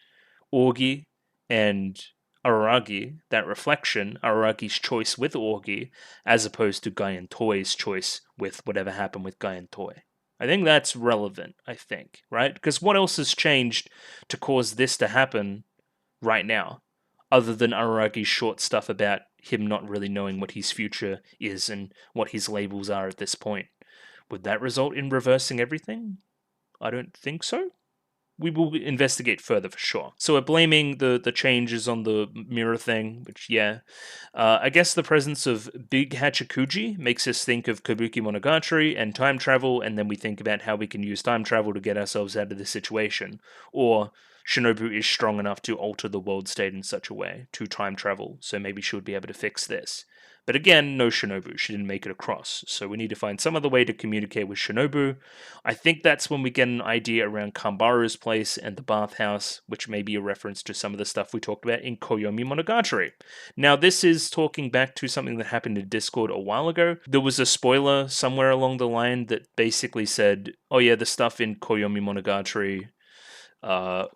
S1: Augie and Araragi, that reflection, Araragi's choice with Augie, as opposed to Guy and Toy's choice with whatever happened with Guy and Toy. I think that's relevant, I think, right? Because what else has changed to cause this to happen right now, other than Araragi's short stuff about him not really knowing what his future is and what his labels are at this point? Would that result in reversing everything? I don't think so. We will investigate further for sure. So we're blaming the changes on the mirror thing, which, yeah. I guess the presence of Big Hachikuji makes us think of Kabuki Monogatari and time travel, and then we think about how we can use time travel to get ourselves out of this situation. Or Shinobu is strong enough to alter the world state in such a way to time travel, so maybe she would be able to fix this. But again, no Shinobu. She didn't make it across. So we need to find some other way to communicate with Shinobu. I think that's when we get an idea around Kambaru's place and the bathhouse, which may be a reference to some of the stuff we talked about in Koyomi Monogatari. Now, this is talking back to something that happened in Discord a while ago. There was a spoiler somewhere along the line that basically said, oh yeah, the stuff in Koyomi Monogatari,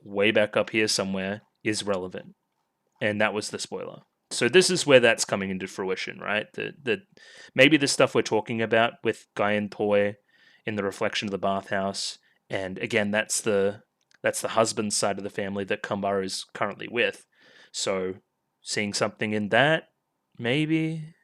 S1: way back up here somewhere, is relevant. And that was the spoiler. So this is where that's coming into fruition, right? That maybe the stuff we're talking about with Guy and Toy in the reflection of the bathhouse, and again, that's the husband's side of the family that Kambaru is currently with. So seeing something in that, maybe.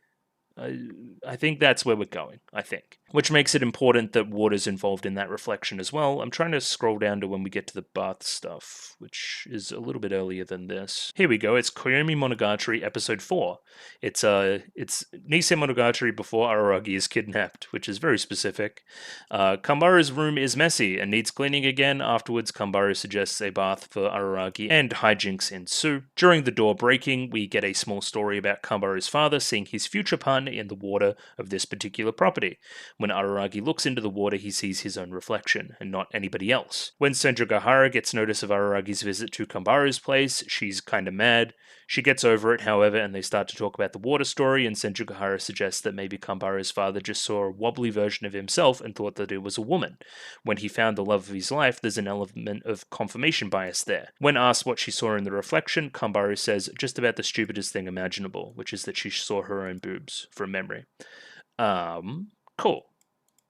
S1: I think that's where we're going, I think. Which makes it important that water's involved in that reflection as well. I'm trying to scroll down to when we get to the bath stuff, which is a little bit earlier than this. Here we go, it's Koyomi Monogatari episode 4. It's Nisei Monogatari before Araragi is kidnapped, which is very specific. Kambaru's room is messy and needs cleaning again. Afterwards, Kambaru suggests a bath for Araragi and hijinks ensue. During the door breaking, we get a small story about Kambaru's father seeing his future partner in the water of this particular property. When Araragi looks into the water, he sees his own reflection, and not anybody else. When Senjugahara gets notice of Araragi's visit to Kambaru's place, she's kinda mad. She gets over it, however, and they start to talk about the water story, and Senjugahara suggests that maybe Kambaru's father just saw a wobbly version of himself and thought that it was a woman. When he found the love of his life, there's an element of confirmation bias there. When asked what she saw in the reflection, Kambaru says just about the stupidest thing imaginable, which is that she saw her own boobs from memory. Cool.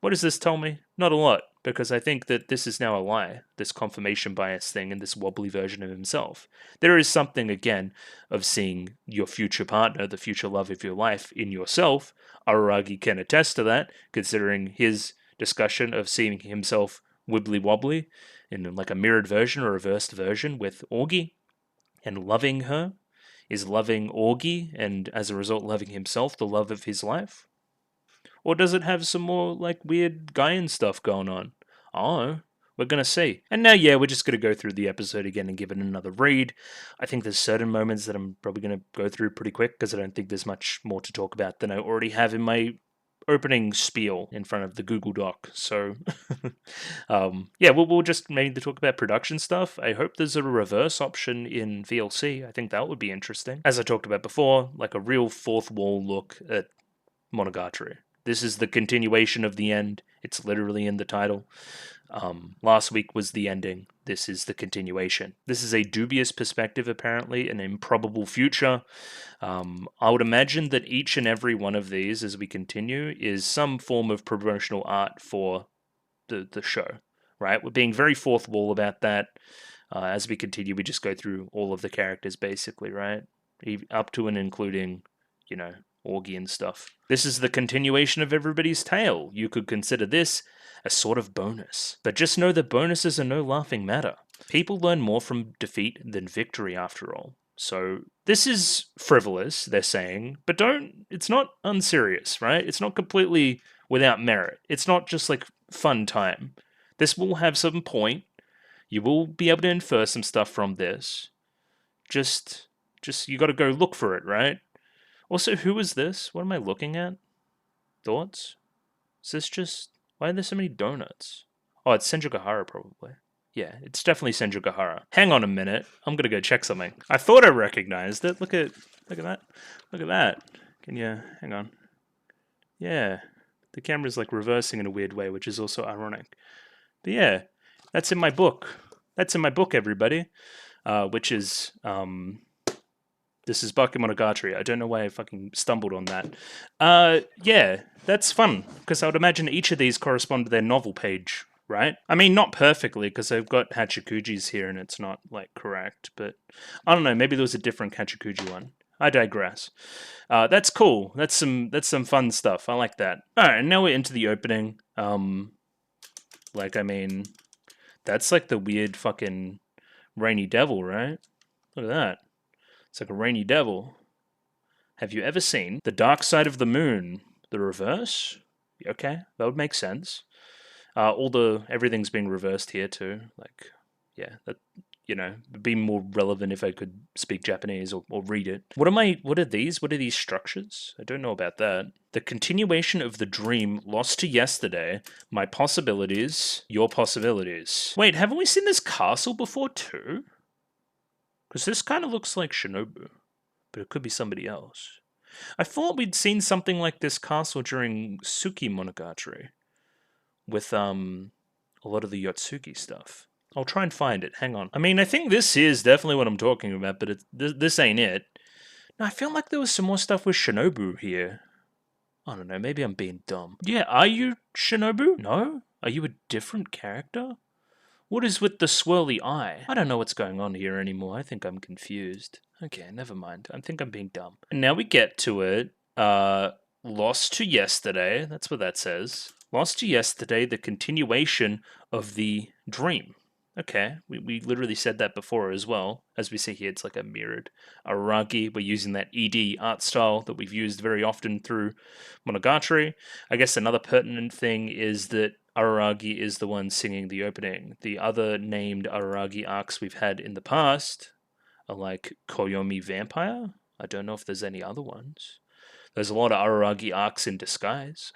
S1: What does this tell me? Not a lot, because I think that this is now a lie, this confirmation bias thing and this wobbly version of himself. There is something, again, of seeing your future partner, the future love of your life, in yourself. Araragi can attest to that, considering his discussion of seeing himself wibbly wobbly in like a mirrored version or reversed version with Augie, and loving her is loving Augie, and as a result loving himself, the love of his life. Or does it have some more, like, weird Gaian stuff going on? Oh, we're going to see. And now, yeah, we're just going to go through the episode again and give it another read. I think there's certain moments that I'm probably going to go through pretty quick because I don't think there's much more to talk about than I already have in my opening spiel in front of the Google Doc. So, yeah, we'll just maybe talk about production stuff. I hope there's a reverse option in VLC. I think that would be interesting. As I talked about before, like a real fourth wall look at Monogatari. This is the continuation of the end. It's literally in the title. Last week was the ending. This is the continuation. This is a dubious perspective, apparently, an improbable future. I would imagine that each and every one of these, as we continue, is some form of promotional art for the show, right? We're being very fourth wall about that. As we continue, we just go through all of the characters, basically, right? Up to and including, Augie and stuff. This is the continuation of everybody's tale. You could consider this a sort of bonus. But just know that bonuses are no laughing matter. People learn more from defeat than victory, after all. So this is frivolous, they're saying, but it's not unserious, right? It's not completely without merit. It's not just like fun time. This will have some point. You will be able to infer some stuff from this. Just you got to go look for it, right? Also, who is this? What am I looking at? Thoughts? Is this just... Why are there so many donuts? Oh, it's Senjugahara, probably. Yeah, it's definitely Senjugahara. Hang on a minute. I'm gonna go check something. I thought I recognized it. Look at that. Look at that. Can you... Hang on. Yeah. The camera's like reversing in a weird way, which is also ironic. But yeah, that's in my book. That's in my book, everybody. Which is... This is Bakemonogatari. I don't know why I fucking stumbled on that. Yeah, that's fun, because I would imagine each of these correspond to their novel page, right? I mean, not perfectly, because they've got Hachikuji's here and it's not, like, correct, but I don't know, maybe there was a different Hachikuji one. I digress. That's cool. That's some fun stuff. I like that. Alright, and now we're into the opening. Like, I mean, that's like the weird fucking rainy devil, right? Look at that. It's like a rainy devil. Have you ever seen The Dark Side of the Moon? The reverse? Okay, that would make sense. Everything's being reversed here too. Like, yeah, that, you know, would be more relevant if I could speak Japanese or read it. What are these? What are these structures? I don't know about that. The continuation of the dream lost to yesterday. My possibilities, your possibilities. Wait, haven't we seen this castle before too? Because this kind of looks like Shinobu, but it could be somebody else. I thought we'd seen something like this castle during Suki Monogatari, with a lot of the Yotsuki stuff. I'll try and find it. Hang on. I mean, I think this is definitely what I'm talking about, but this ain't it. No, I feel like there was some more stuff with Shinobu here. I don't know, maybe I'm being dumb. Yeah, are you Shinobu? No? Are you a different character? What is with the swirly eye? I don't know what's going on here anymore. I think I'm confused. Okay, never mind. I think I'm being dumb. And now we get to it. Lost to yesterday. That's what that says. Lost to yesterday, the continuation of the dream. Okay, we literally said that before as well. As we see here, it's like a mirrored Araragi. We're using that ED art style that we've used very often through Monogatari. I guess another pertinent thing is that Araragi is the one singing the opening. The other named Araragi arcs we've had in the past are like Koyomi Vampire. I don't know if there's any other ones. There's a lot of Araragi arcs in disguise.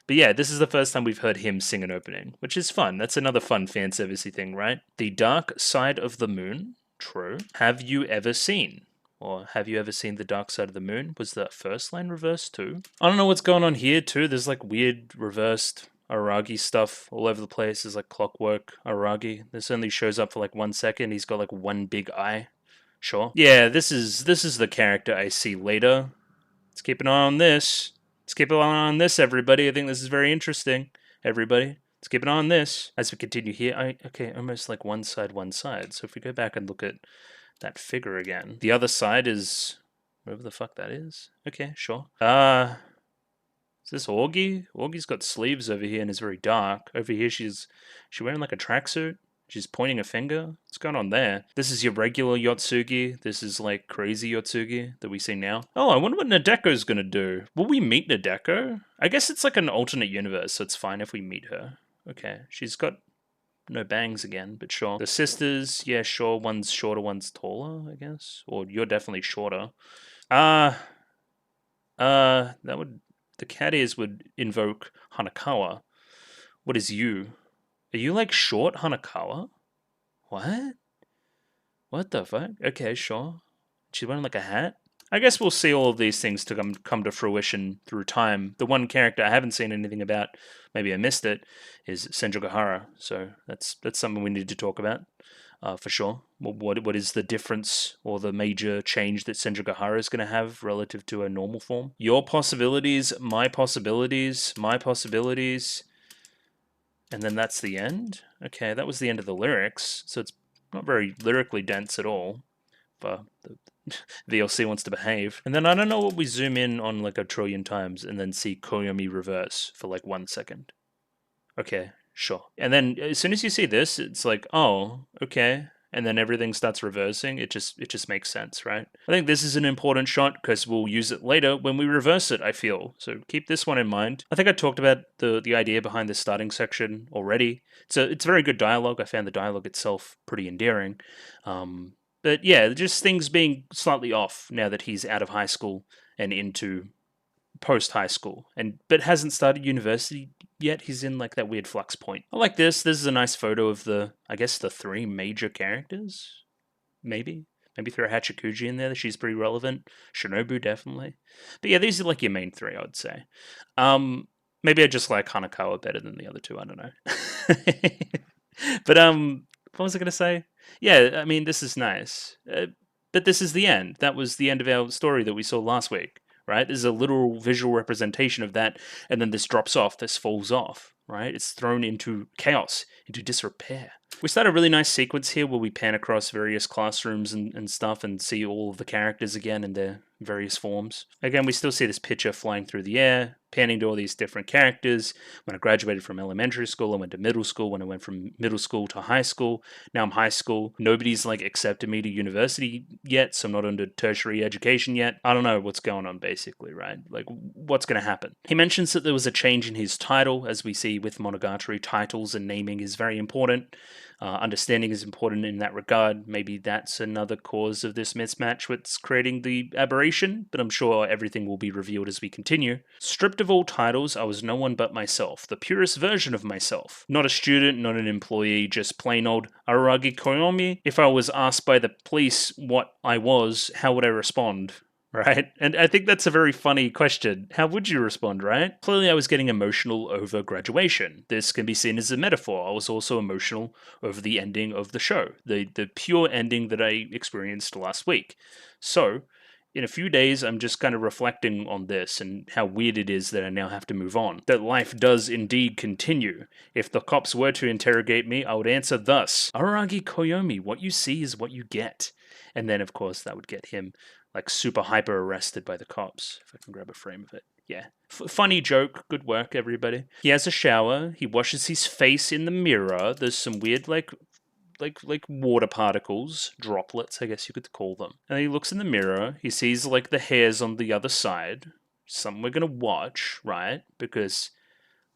S1: But yeah, this is the first time we've heard him sing an opening, which is fun. That's another fun fan servicey thing, right? The Dark Side of the Moon. True. Have you ever seen? Or have you ever seen The Dark Side of the Moon? Was the first line reversed too? I don't know what's going on here too. There's like weird reversed Araragi stuff all over the place. There's like clockwork Araragi. This only shows up for like 1 second. He's got like one big eye. Sure. Yeah, this is the character I see later. Let's keep an eye on this. Let's keep an eye on this, everybody. I think this is very interesting, everybody. Let's keep an eye on this. As we continue here, okay, almost like one side. So if we go back and look at that figure again, the other side is whatever the fuck that is. Okay, sure. Is this Augie? Augie's got sleeves over here and is very dark. Over here, she's wearing like a tracksuit. She's pointing a finger. What's going on there? This is your regular Yotsugi. This is like crazy Yotsugi that we see now. Oh, I wonder what Nadeko's gonna do. Will we meet Nadeko? I guess it's like an alternate universe, so it's fine if we meet her. Okay, she's got no bangs again, but sure. The sisters, yeah, sure. One's shorter, one's taller, I guess. Or you're definitely shorter. The cat ears would invoke Hanakawa. What is you? Are you like short Hanakawa? What? What the fuck? Okay, sure. She's wearing like a hat? I guess we'll see all of these things to come to fruition through time. The one character I haven't seen anything about, maybe I missed it, is Senjogahara. So that's something we need to talk about, for sure. What is the difference or the major change that Senjogahara is going to have relative to a normal form? Your possibilities, my possibilities, my possibilities. And then that's the end? Okay, that was the end of the lyrics, so it's not very lyrically dense at all, but the VLC wants to behave. And then I don't know what we zoom in on like a trillion times and then see Koyomi reverse for like 1 second. Okay, sure. And then as soon as you see this, it's like, oh, okay. And then everything starts reversing. It just makes sense, right? I think this is an important shot because we'll use it later when we reverse it, I feel. So keep this one in mind. I think I talked about the idea behind this starting section already. It's very good dialogue. I found the dialogue itself pretty endearing. But yeah, just things being slightly off now that he's out of high school and into post-high school, but hasn't started university yet. He's in like that weird flux point. I like this. This is a nice photo of I guess the 3 major characters. Maybe throw Hachikuji in there. She's pretty relevant. Shinobu, definitely. But yeah, these are like your main 3, I would say. Maybe I just like Hanakawa better than the other 2. I don't know. But what was I going to say? Yeah, I mean, this is nice. But this is the end. That was the end of our story that we saw last week, right? There's a literal visual representation of that, and then this drops off, this falls off, right? It's thrown into chaos, into disrepair. We start a really nice sequence here where we pan across various classrooms and stuff and see all of the characters again in their various forms. Again, we still see this picture flying through the air, panning to all these different characters. When I graduated from elementary school, I went to middle school. When I went from middle school to high school, now I'm high school. Nobody's like accepted me to university yet, so I'm not under tertiary education yet. I don't know what's going on basically, right? Like, what's going to happen? He mentions that there was a change in his title. As we see with Monogatari, titles and naming is very important. Understanding is important in that regard. Maybe that's another cause of this mismatch that's creating the aberration, but I'm sure everything will be revealed as we continue. Stripped of all titles, I was no one but myself, the purest version of myself. Not a student, not an employee, just plain old Araragi Koyomi. If I was asked by the police what I was, how would I respond? Right? And I think that's a very funny question. How would you respond, right? Clearly, I was getting emotional over graduation. This can be seen as a metaphor. I was also emotional over the ending of the show, the pure ending that I experienced last week. So, in a few days, I'm just kind of reflecting on this and how weird it is that I now have to move on. That life does indeed continue. If the cops were to interrogate me, I would answer thus: Araragi Koyomi, what you see is what you get. And then, of course, that would get him like super hyper arrested by the cops. If I can grab a frame of it. Yeah. Funny joke. Good work, everybody. He has a shower. He washes his face in the mirror. There's some weird like water particles, droplets, I guess you could call them. And he looks in the mirror. He sees like the hairs on the other side. Something we're gonna watch, right? Because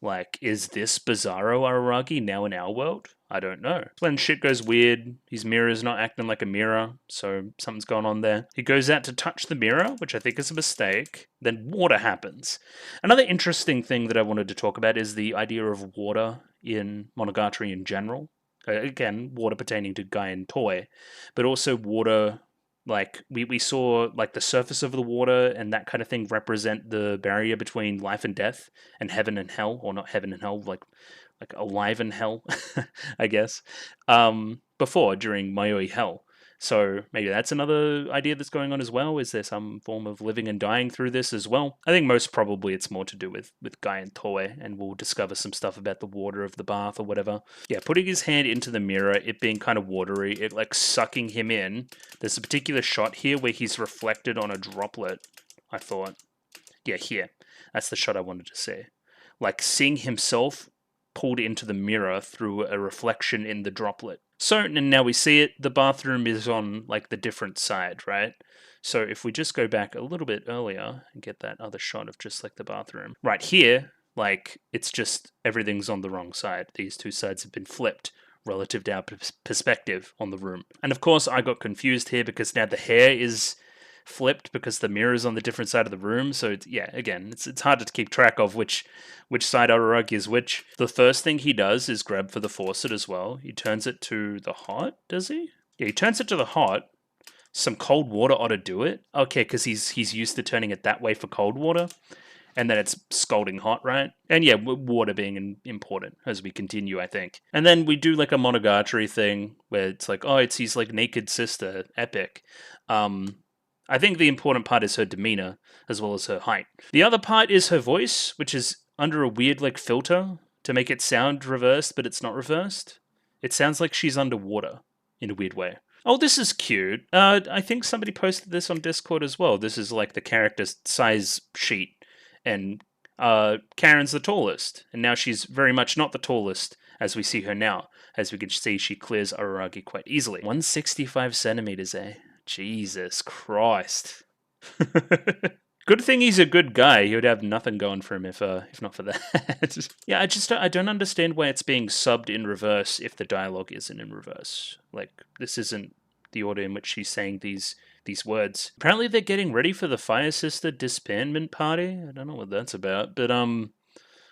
S1: like, is this Bizarro Araragi now in our world? I don't know. When shit goes weird, his mirror's not acting like a mirror, so something's going on there. He goes out to touch the mirror, which I think is a mistake. Then water happens. Another interesting thing that I wanted to talk about is the idea of water in Monogatari in general. Again, water pertaining to Guy and Toy, but also water. Like, we saw, like, the surface of the water and that kind of thing represent the barrier between life and death and heaven and hell, or not heaven and hell, like alive and hell, I guess, before, during Mayoi Hell. So maybe that's another idea that's going on as well. Is there some form of living and dying through this as well? I think most probably it's more to do with Guy and Toy, and we'll discover some stuff about the water of the bath or whatever. Yeah, putting his hand into the mirror, it being kind of watery, it like sucking him in. There's a particular shot here where he's reflected on a droplet, I thought. Yeah, here. That's the shot I wanted to see. Like seeing himself pulled into the mirror through a reflection in the droplet. So, and now we see it, the bathroom is on, like, the different side, right? So if we just go back a little bit earlier and get that other shot of just, like, the bathroom. Right here, like, it's just everything's on the wrong side. These two sides have been flipped relative to our perspective on the room. And, of course, I got confused here because now the hair is flipped because the mirror is on the different side of the room. So it's, yeah, again, it's hard to keep track of which side Araragi is which. The first thing he does is grab for the faucet as well. He turns it to the hot, does he? Yeah, he turns it to the hot. Some cold water ought to do it. Okay, because he's used to turning it that way for cold water. And then it's scalding hot, right? And yeah, water being important as we continue, I think. And then we do like a Monogatari thing where it's like, oh, it's his like naked sister, epic. I think the important part is her demeanor, as well as her height. The other part is her voice, which is under a weird, like, filter to make it sound reversed, but it's not reversed. It sounds like she's underwater, in a weird way. Oh, this is cute. I think somebody posted this on Discord as well. This is, like, the character size sheet, and Karen's the tallest, and now she's very much not the tallest, as we see her now. As we can see, she clears Araragi quite easily. 165 centimeters, eh? Jesus Christ. Good thing he's a good guy. He would have nothing going for him if not for that. Yeah, I don't understand why it's being subbed in reverse if the dialogue isn't in reverse. Like, this isn't the order in which she's saying these words. Apparently they're getting ready for the Fire Sister disbandment party. I don't know what that's about, but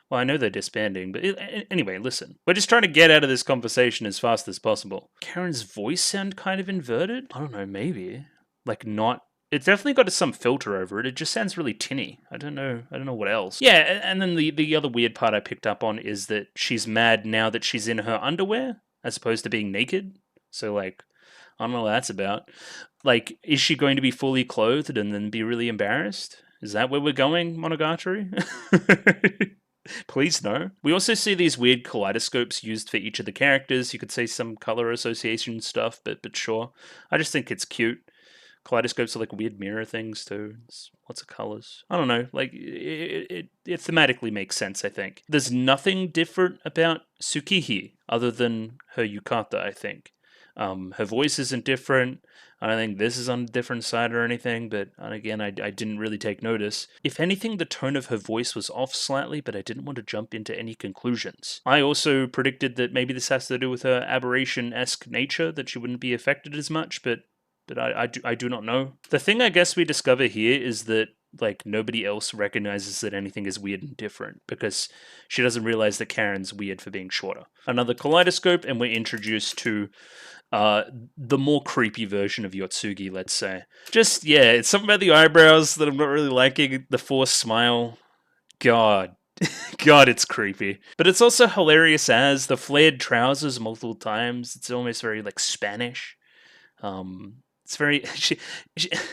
S1: well, I know they're disbanding, but anyway, listen. We're just trying to get out of this conversation as fast as possible. Karen's voice sound kind of inverted? I don't know, maybe. Like, not... It's definitely got some filter over it. It just sounds really tinny. I don't know what else. Yeah, and then the other weird part I picked up on is that she's mad now that she's in her underwear, as opposed to being naked. So, like, I don't know what that's about. Like, is she going to be fully clothed and then be really embarrassed? Is that where we're going, Monogatari? Please no. We also see these weird kaleidoscopes used for each of the characters. You could say some color association stuff, but sure. I just think it's cute. Kaleidoscopes are like weird mirror things too. It's lots of colors. I don't know. Like it thematically makes sense. I think there's nothing different about Tsukihi other than her yukata. I think her voice isn't different. I don't think this is on a different side or anything, but again, I didn't really take notice. If anything, the tone of her voice was off slightly, but I didn't want to jump into any conclusions. I also predicted that maybe this has to do with her aberration-esque nature, that she wouldn't be affected as much, but I do not know. The thing I guess we discover here is that like nobody else recognizes that anything is weird and different because she doesn't realize that Karen's weird for being shorter. Another kaleidoscope, and we're introduced to the more creepy version of Yotsugi, let's say. Just, yeah, it's something about the eyebrows that I'm not really liking. The forced smile. God. God, it's creepy. But it's also hilarious as the flared trousers multiple times. It's almost very, like, Spanish. It's very...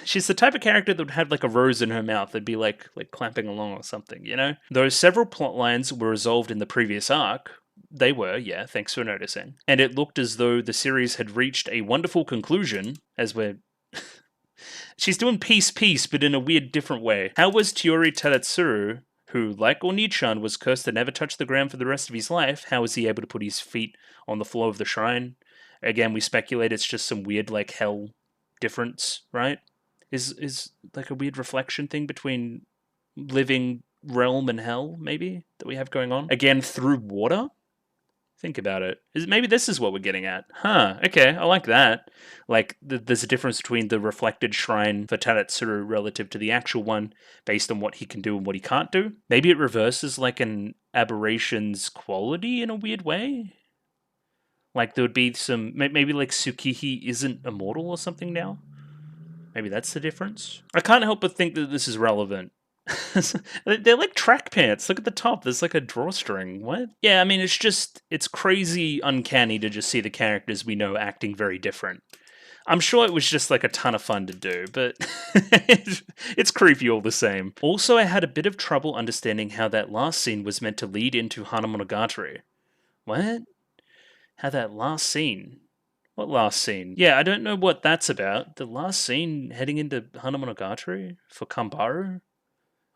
S1: she's the type of character that would have, like, a rose in her mouth. That'd be, like clamping along or something, you know? Though several plot lines were resolved in the previous arc, they were, yeah, thanks for noticing. And it looked as though the series had reached a wonderful conclusion, as we're... She's doing peace, but in a weird, different way. How was Chiori Tadatsuru, who, like Oni-chan, was cursed to never touch the ground for the rest of his life, how was he able to put his feet on the floor of the shrine? Again, we speculate it's just some weird, like, hell difference, right? Is like a weird reflection thing between living realm and hell, maybe, that we have going on? Again, through water? Think about it. Maybe this is what we're getting at. Huh, okay, I like that. Like, there's a difference between the reflected shrine for Tadatsuru relative to the actual one, based on what he can do and what he can't do. Maybe it reverses, like, an aberration's quality in a weird way? Like, there would be some... Maybe, like, Tsukihi isn't immortal or something now? Maybe that's the difference? I can't help but think that this is relevant. They're like track pants. Look at the top. There's like a drawstring. What? Yeah, I mean, it's crazy uncanny to just see the characters we know acting very different. I'm sure it was just like a ton of fun to do, but it's creepy all the same. Also, I had a bit of trouble understanding how that last scene was meant to lead into Monogatari. What? How that last scene? What last scene? Yeah, I don't know what that's about. The last scene heading into Monogatari for Kambaru?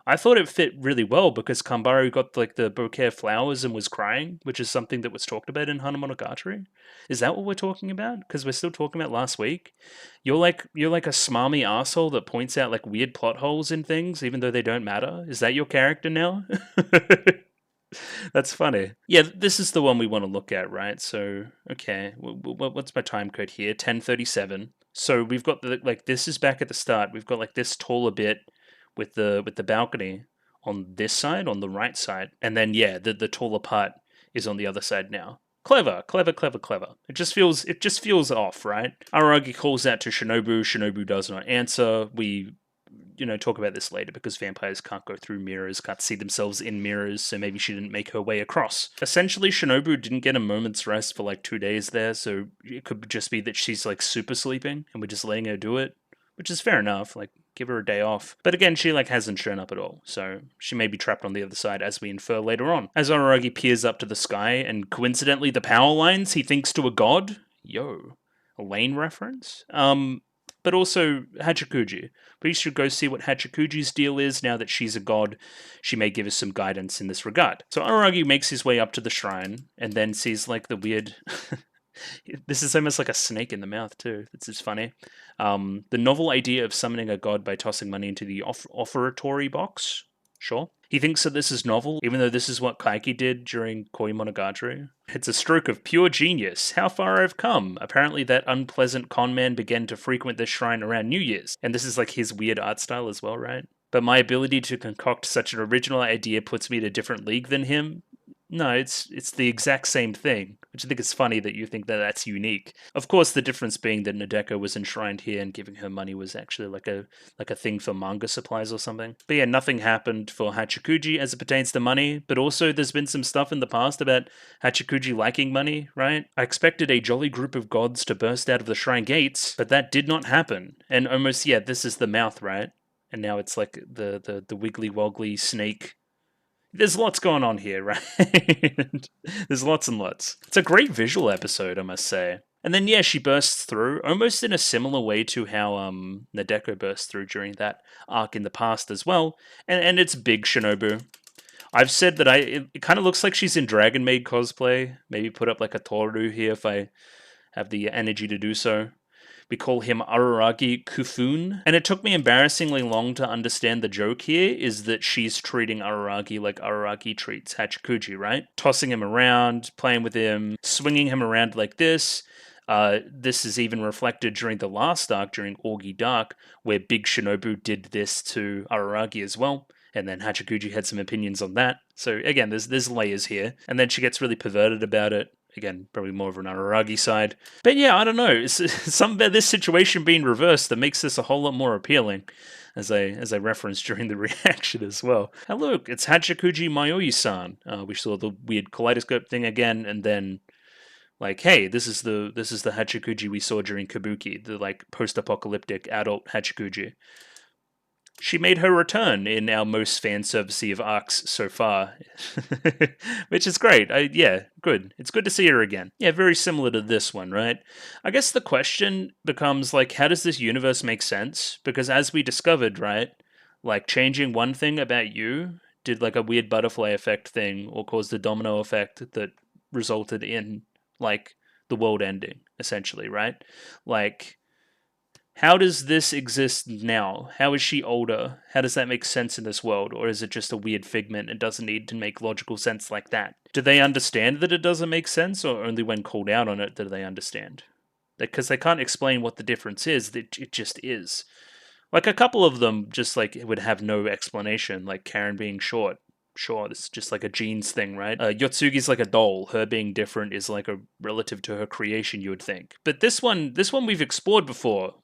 S1: I thought it fit really well because Kambaru got like the bouquet of flowers and was crying, which is something that was talked about in Monogatari. Is that what we're talking about? Because we're still talking about last week. You're like a smarmy asshole that points out like weird plot holes in things, even though they don't matter. Is that your character now? That's funny. Yeah, this is the one we want to look at, right? So, okay, what's my time code here? 10:37. So we've got this is back at the start. We've got like this taller bit with the balcony on this side, on the right side, and then yeah, the taller part is on the other side now. Clever. It just feels off, right? Araragi calls out to Shinobu. Shinobu does not answer. We talk about this later because vampires can't go through mirrors, can't see themselves in mirrors, so maybe she didn't make her way across. Essentially, Shinobu didn't get a moment's rest for like 2 days there, so it could just be that she's like super sleeping and we're just letting her do it, which is fair enough, like give her a day off. But again, she like hasn't shown up at all, so she may be trapped on the other side as we infer later on. As Araragi peers up to the sky and coincidentally the power lines he thinks to a god, yo, a Lane reference? But also Hachikuji. We should go see what Hachikuji's deal is now that she's a god. She may give us some guidance in this regard. So Araragi makes his way up to the shrine and then sees like the weird... This is almost like a snake in the mouth too. This is funny. The novel idea of summoning a god by tossing money into the offertory box. Sure. He thinks that this is novel, even though this is what Kaiki did during Koi Monogatari. It's a stroke of pure genius. How far I've come. Apparently that unpleasant con man began to frequent this shrine around New Year's. And this is like his weird art style as well, right? But my ability to concoct such an original idea puts me in a different league than him. No, it's the exact same thing, which I think is funny that you think that that's unique. Of course, the difference being that Nadeko was enshrined here and giving her money was actually like a thing for manga supplies or something. But yeah, nothing happened for Hachikuji as it pertains to money, but also there's been some stuff in the past about Hachikuji liking money, right? I expected a jolly group of gods to burst out of the shrine gates, but that did not happen. And almost, yeah, this is the mouth, right? And now it's like the wiggly woggly snake. There's lots going on here, right? There's lots and lots. It's a great visual episode, I must say. And then yeah, she bursts through almost in a similar way to how Nadeko burst through during that arc in the past as well. And it's big Shinobu. I've said that it kind of looks like she's in Dragon Maid cosplay. Maybe put up like a Toru here if I have the energy to do so. We call him Araragi Kufun. And it took me embarrassingly long to understand the joke here is that she's treating Araragi like Araragi treats Hachikuji, right? Tossing him around, playing with him, swinging him around like this. This is even reflected during the last arc, during Orgi Dark, where Big Shinobu did this to Araragi as well. And then Hachikuji had some opinions on that. So again, there's layers here. And then she gets really perverted about it. Again, probably more of an Araragi side. But yeah, I don't know. It's some about this situation being reversed that makes this a whole lot more appealing, as I referenced during the reaction as well. And look, it's Hachikuji Mayoi-san. We saw the weird kaleidoscope thing again, and then like, hey, this is the Hachikuji we saw during Kabuki, the like post-apocalyptic adult Hachikuji. She made her return in our most fan servicey of arcs so far, which is great. Yeah, good. It's good to see her again. Yeah, very similar to this one, right? I guess the question becomes like, how does this universe make sense? Because as we discovered, right, like changing one thing about you did like a weird butterfly effect thing or caused a domino effect that resulted in like the world ending, essentially, right? Like, how does this exist now? How is she older? How does that make sense in this world? Or is it just a weird figment and doesn't need to make logical sense like that? Do they understand that it doesn't make sense, or only when called out on it do they understand? Because they can't explain what the difference is, it just is. Like a couple of them just like would have no explanation, like Karen being short. Sure, it's just like a genes thing, right? Yotsugi's like a doll. Her being different is like a relative to her creation, you would think. But this one we've explored before.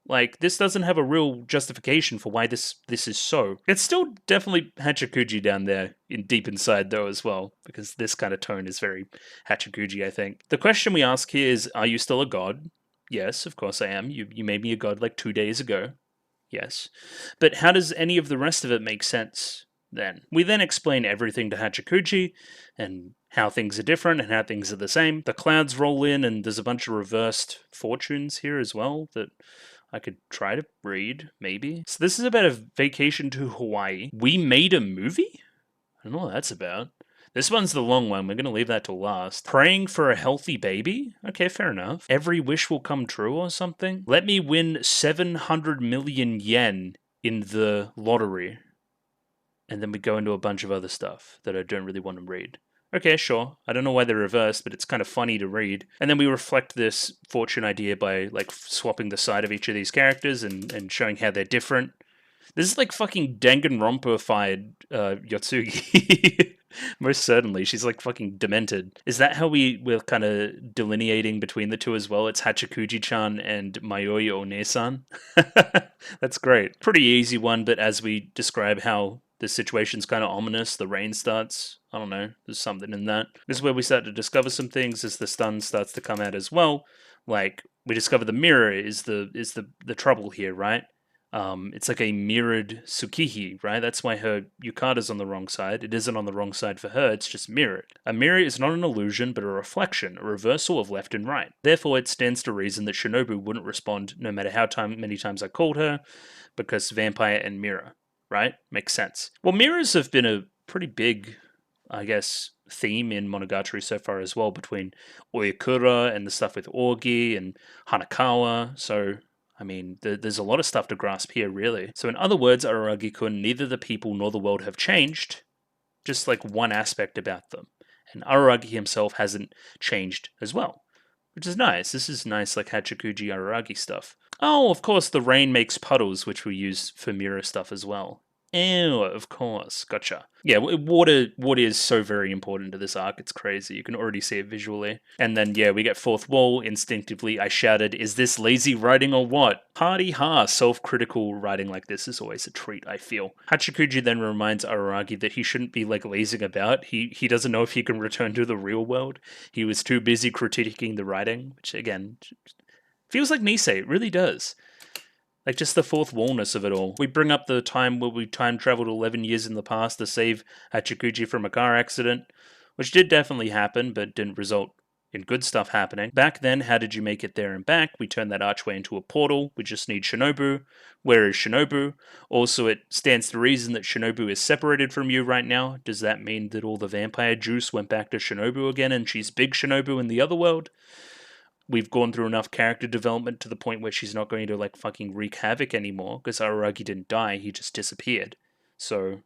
S1: Like, this doesn't have a real justification for why this is so. It's still definitely Hachikuji down there, deep inside though as well, because this kind of tone is very Hachikuji, I think. The question we ask here is, are you still a god? Yes, of course I am. You made me a god like 2 days ago. Yes. But how does any of the rest of it make sense then? We then explain everything to Hachikuji, and how things are different and how things are the same. The clouds roll in, and there's a bunch of reversed fortunes here as well that I could try to read, maybe. So this is about a vacation to Hawaii. We made a movie? I don't know what that's about. This one's the long one. We're going to leave that till last. Praying for a healthy baby? Okay, fair enough. Every wish will come true or something? Let me win 700 million yen in the lottery. And then we go into a bunch of other stuff that I don't really want to read. Okay, sure. I don't know why they're reversed, but it's kind of funny to read. And then we reflect this fortune idea by like swapping the side of each of these characters and showing how they're different. This is like fucking Danganronpa-fied Yotsugi. Most certainly. She's like fucking demented. Is that how we're kind of delineating between the two as well? It's Hachikuji-chan and Mayoi One-san. That's great. Pretty easy one, but as we describe how the situation's kind of ominous, the rain starts. I don't know, there's something in that. This is where we start to discover some things as the stun starts to come out as well. Like, we discover the mirror is the trouble here, right? It's like a mirrored Tsukihi, right? That's why her yukata's on the wrong side. It isn't on the wrong side for her, it's just mirrored. A mirror is not an illusion, but a reflection, a reversal of left and right. Therefore, it stands to reason that Shinobu wouldn't respond no matter how many times I called her, because vampire and mirror, right? Makes sense. Well, mirrors have been a pretty big, I guess, theme in Monogatari so far as well, between Oyakura and the stuff with Orgi and Hanakawa, so I mean, there's a lot of stuff to grasp here, really. So in other words, Araragi-kun, neither the people nor the world have changed, just like one aspect about them. And Araragi himself hasn't changed as well, which is nice. This is nice, like Hachikuji Araragi stuff. Oh, of course, the rain makes puddles, which we use for mirror stuff as well. Ew, of course. Gotcha. Yeah, water is so very important to this arc. It's crazy. You can already see it visually. And then, yeah, we get fourth wall. Instinctively, I shouted, is this lazy writing or what? Hardy ha. Self-critical writing like this is always a treat, I feel. Hachikuji then reminds Araragi that he shouldn't be, like, lazing about. He doesn't know if he can return to the real world. He was too busy critiquing the writing, which, again, feels like Nisei. It really does. Like, just the fourth wallness of it all. We bring up the time where we time traveled 11 years in the past to save Hachikuji from a car accident, which did definitely happen, but didn't result in good stuff happening. Back then, how did you make it there and back? We turned that archway into a portal. We just need Shinobu. Where is Shinobu? Also, it stands to reason that Shinobu is separated from you right now. Does that mean that all the vampire juice went back to Shinobu again and she's big Shinobu in the other world? We've gone through enough character development to the point where she's not going to, like, fucking wreak havoc anymore, because Araragi didn't die, he just disappeared. So,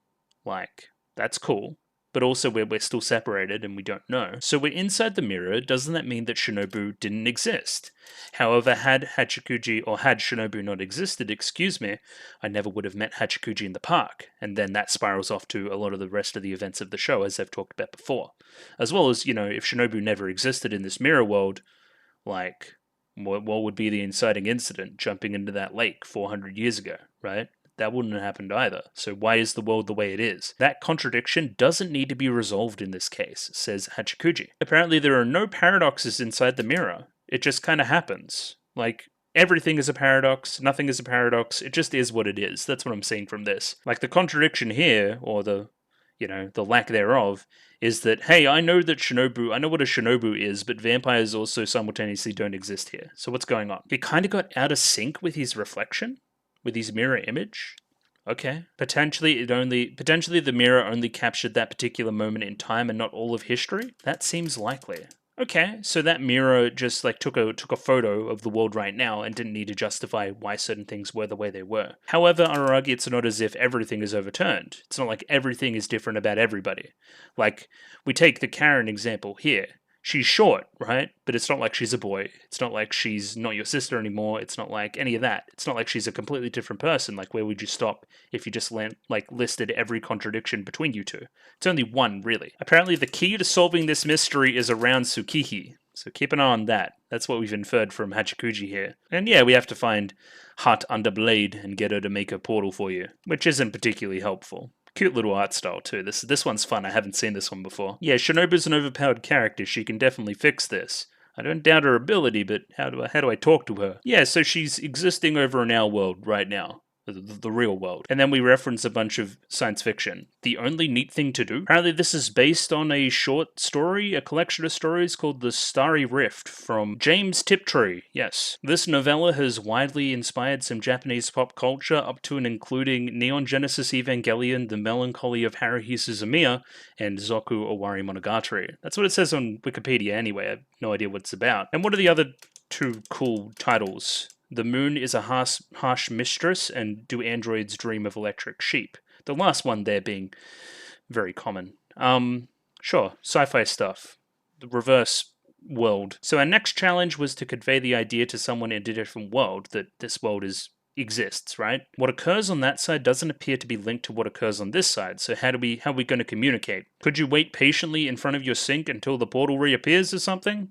S1: like, that's cool. But also we're still separated and we don't know. So we're inside the mirror. Doesn't that mean that Shinobu didn't exist? However, had Shinobu not existed, I never would have met Hachikuji in the park. And then that spirals off to a lot of the rest of the events of the show, as I've talked about before. As well as, if Shinobu never existed in this mirror world, like, what would be the inciting incident? Jumping into that lake 400 years ago, right? That wouldn't have happened either. So why is the world the way it is? That contradiction doesn't need to be resolved in this case, says Hachikuji. Apparently there are no paradoxes inside the mirror. It just kind of happens. Like, everything is a paradox, nothing is a paradox, it just is what it is. That's what I'm seeing from this. Like, the contradiction here, or the lack thereof, is that, hey, I know what a Shinobu is, but vampires also simultaneously don't exist here. So what's going on? He kind of got out of sync with his reflection, with his mirror image. Okay. Potentially the mirror only captured that particular moment in time and not all of history? That seems likely. Okay, so that mirror just, like, took a photo of the world right now and didn't need to justify why certain things were the way they were. However, Araragi, it's not as if everything is overturned. It's not like everything is different about everybody. Like, we take the Karen example here. She's short, right? But it's not like she's a boy. It's not like she's not your sister anymore. It's not like any of that. It's not like she's a completely different person. Like, where would you stop if you just listed every contradiction between you two? It's only one, really. Apparently, the key to solving this mystery is around Tsukihi. So keep an eye on that. That's what we've inferred from Hachikuji here. And yeah, we have to find Heart Under Blade and get her to make a portal for you, which isn't particularly helpful. Cute little art style too. This one's fun. I haven't seen this one before. Yeah, Shinobu's an overpowered character. She can definitely fix this. I don't doubt her ability, but how do I talk to her? Yeah, so she's existing over in our world right now. The real world. And then we reference a bunch of science fiction. The only neat thing to do? Apparently this is based on a short story, a collection of stories called The Starry Rift from James Tiptree. Yes. This novella has widely inspired some Japanese pop culture, up to and including Neon Genesis Evangelion, The Melancholy of Haruhi Suzumiya, and Zoku Owarimonogatari. That's what it says on Wikipedia anyway. I have no idea what it's about. And what are the other two cool titles? The Moon is a harsh mistress, and Do Androids Dream of Electric Sheep? The last one there being very common. Sure, sci-fi stuff. The reverse world. So our next challenge was to convey the idea to someone in a different world that this world exists, right? What occurs on that side doesn't appear to be linked to what occurs on this side, so how are we going to communicate? Could you wait patiently in front of your sink until the portal reappears or something?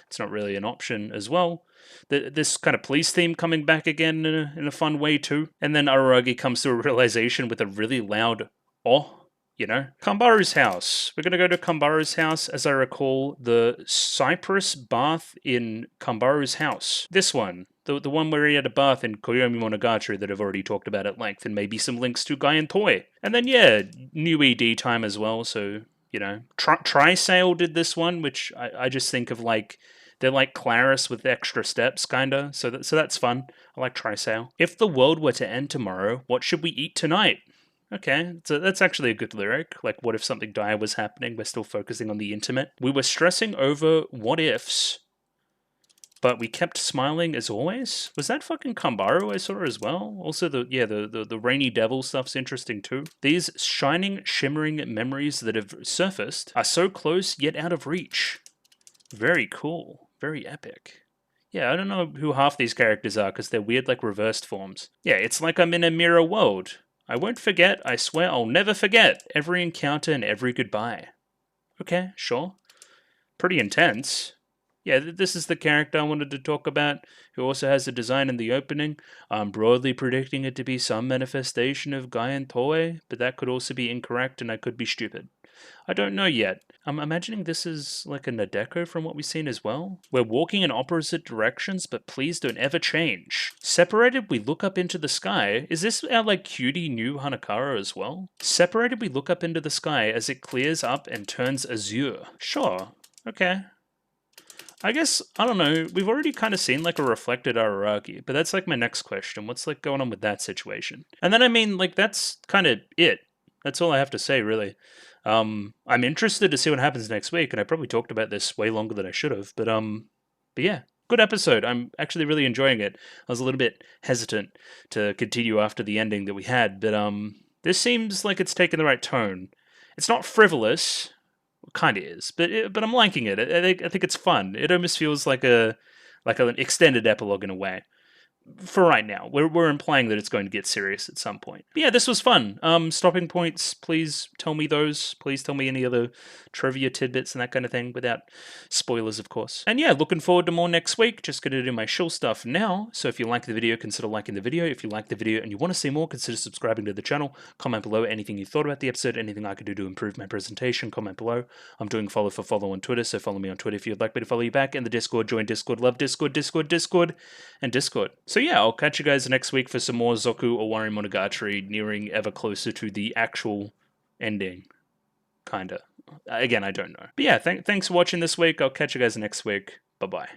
S1: It's not really an option as well. This kind of police theme coming back again in a fun way too. And then Araragi comes to a realization with a really loud Kambaru's house. We're going to go to Kambaru's house. As I recall, the Cypress bath in Kambaru's house. This one. The one where he had a bath in Owarimonogatari that I've already talked about at length, and maybe some links to Guy and Toy. And then, yeah, new ED time as well, so, Tri-Sale did this one, which I just think of like, they're like Claris with extra steps, kinda. So that's fun. I like Tri-Sale. If the world were to end tomorrow, what should we eat tonight? Okay, so that's actually a good lyric. Like, what if something dire was happening? We're still focusing on the intimate. We were stressing over what ifs, but we kept smiling as always. Was that fucking Kambaru I saw as well? Also, the Rainy Devil stuff's interesting too. These shining, shimmering memories that have surfaced are so close yet out of reach. Very cool. Very epic. Yeah, I don't know who half these characters are because they're weird, like, reversed forms. Yeah, it's like I'm in a mirror world. I won't forget, I swear I'll never forget every encounter and every goodbye. Okay, sure. Pretty intense. Yeah, this is the character I wanted to talk about, who also has a design in the opening. I'm broadly predicting it to be some manifestation of Guy and Toei, but that could also be incorrect and I could be stupid. I don't know yet. I'm imagining this is like a Nadeko from what we've seen as well. We're walking in opposite directions, but please don't ever change. Separated, we look up into the sky. Is this our like cutie new Hanakara as well? Separated, we look up into the sky as it clears up and turns azure. Sure. Okay. I guess, I don't know, we've already kind of seen like a reflected Araragi, but that's like my next question. What's like going on with that situation? And then I mean, like that's kind of it. That's all I have to say, really. I'm interested to see what happens next week, and I probably talked about this way longer than I should have, but yeah, good episode. I'm actually really enjoying it. I was a little bit hesitant to continue after the ending that we had, but this seems like it's taken the right tone. It's not frivolous, kind of is, but I'm liking it. I think it's fun. It almost feels like an extended epilogue in a way. For right now, we're implying that it's going to get serious at some point. But yeah, this was fun. Stopping points, please tell me those. Please tell me any other trivia tidbits and that kind of thing, without spoilers, of course. And yeah, looking forward to more next week. Just gonna do my shill stuff now. So if you like the video, consider liking the video. If you like the video and you want to see more, consider subscribing to the channel. Comment below anything you thought about the episode, anything I could do to improve my presentation. Comment below. I'm doing follow for follow on Twitter, so follow me on Twitter if you'd like me to follow you back. And the Discord, join Discord, love Discord, and Discord. So yeah, I'll catch you guys next week for some more Zoku Owarimonogatari, nearing ever closer to the actual ending. Kinda. Again, I don't know. But yeah, thanks for watching this week. I'll catch you guys next week. Bye-bye.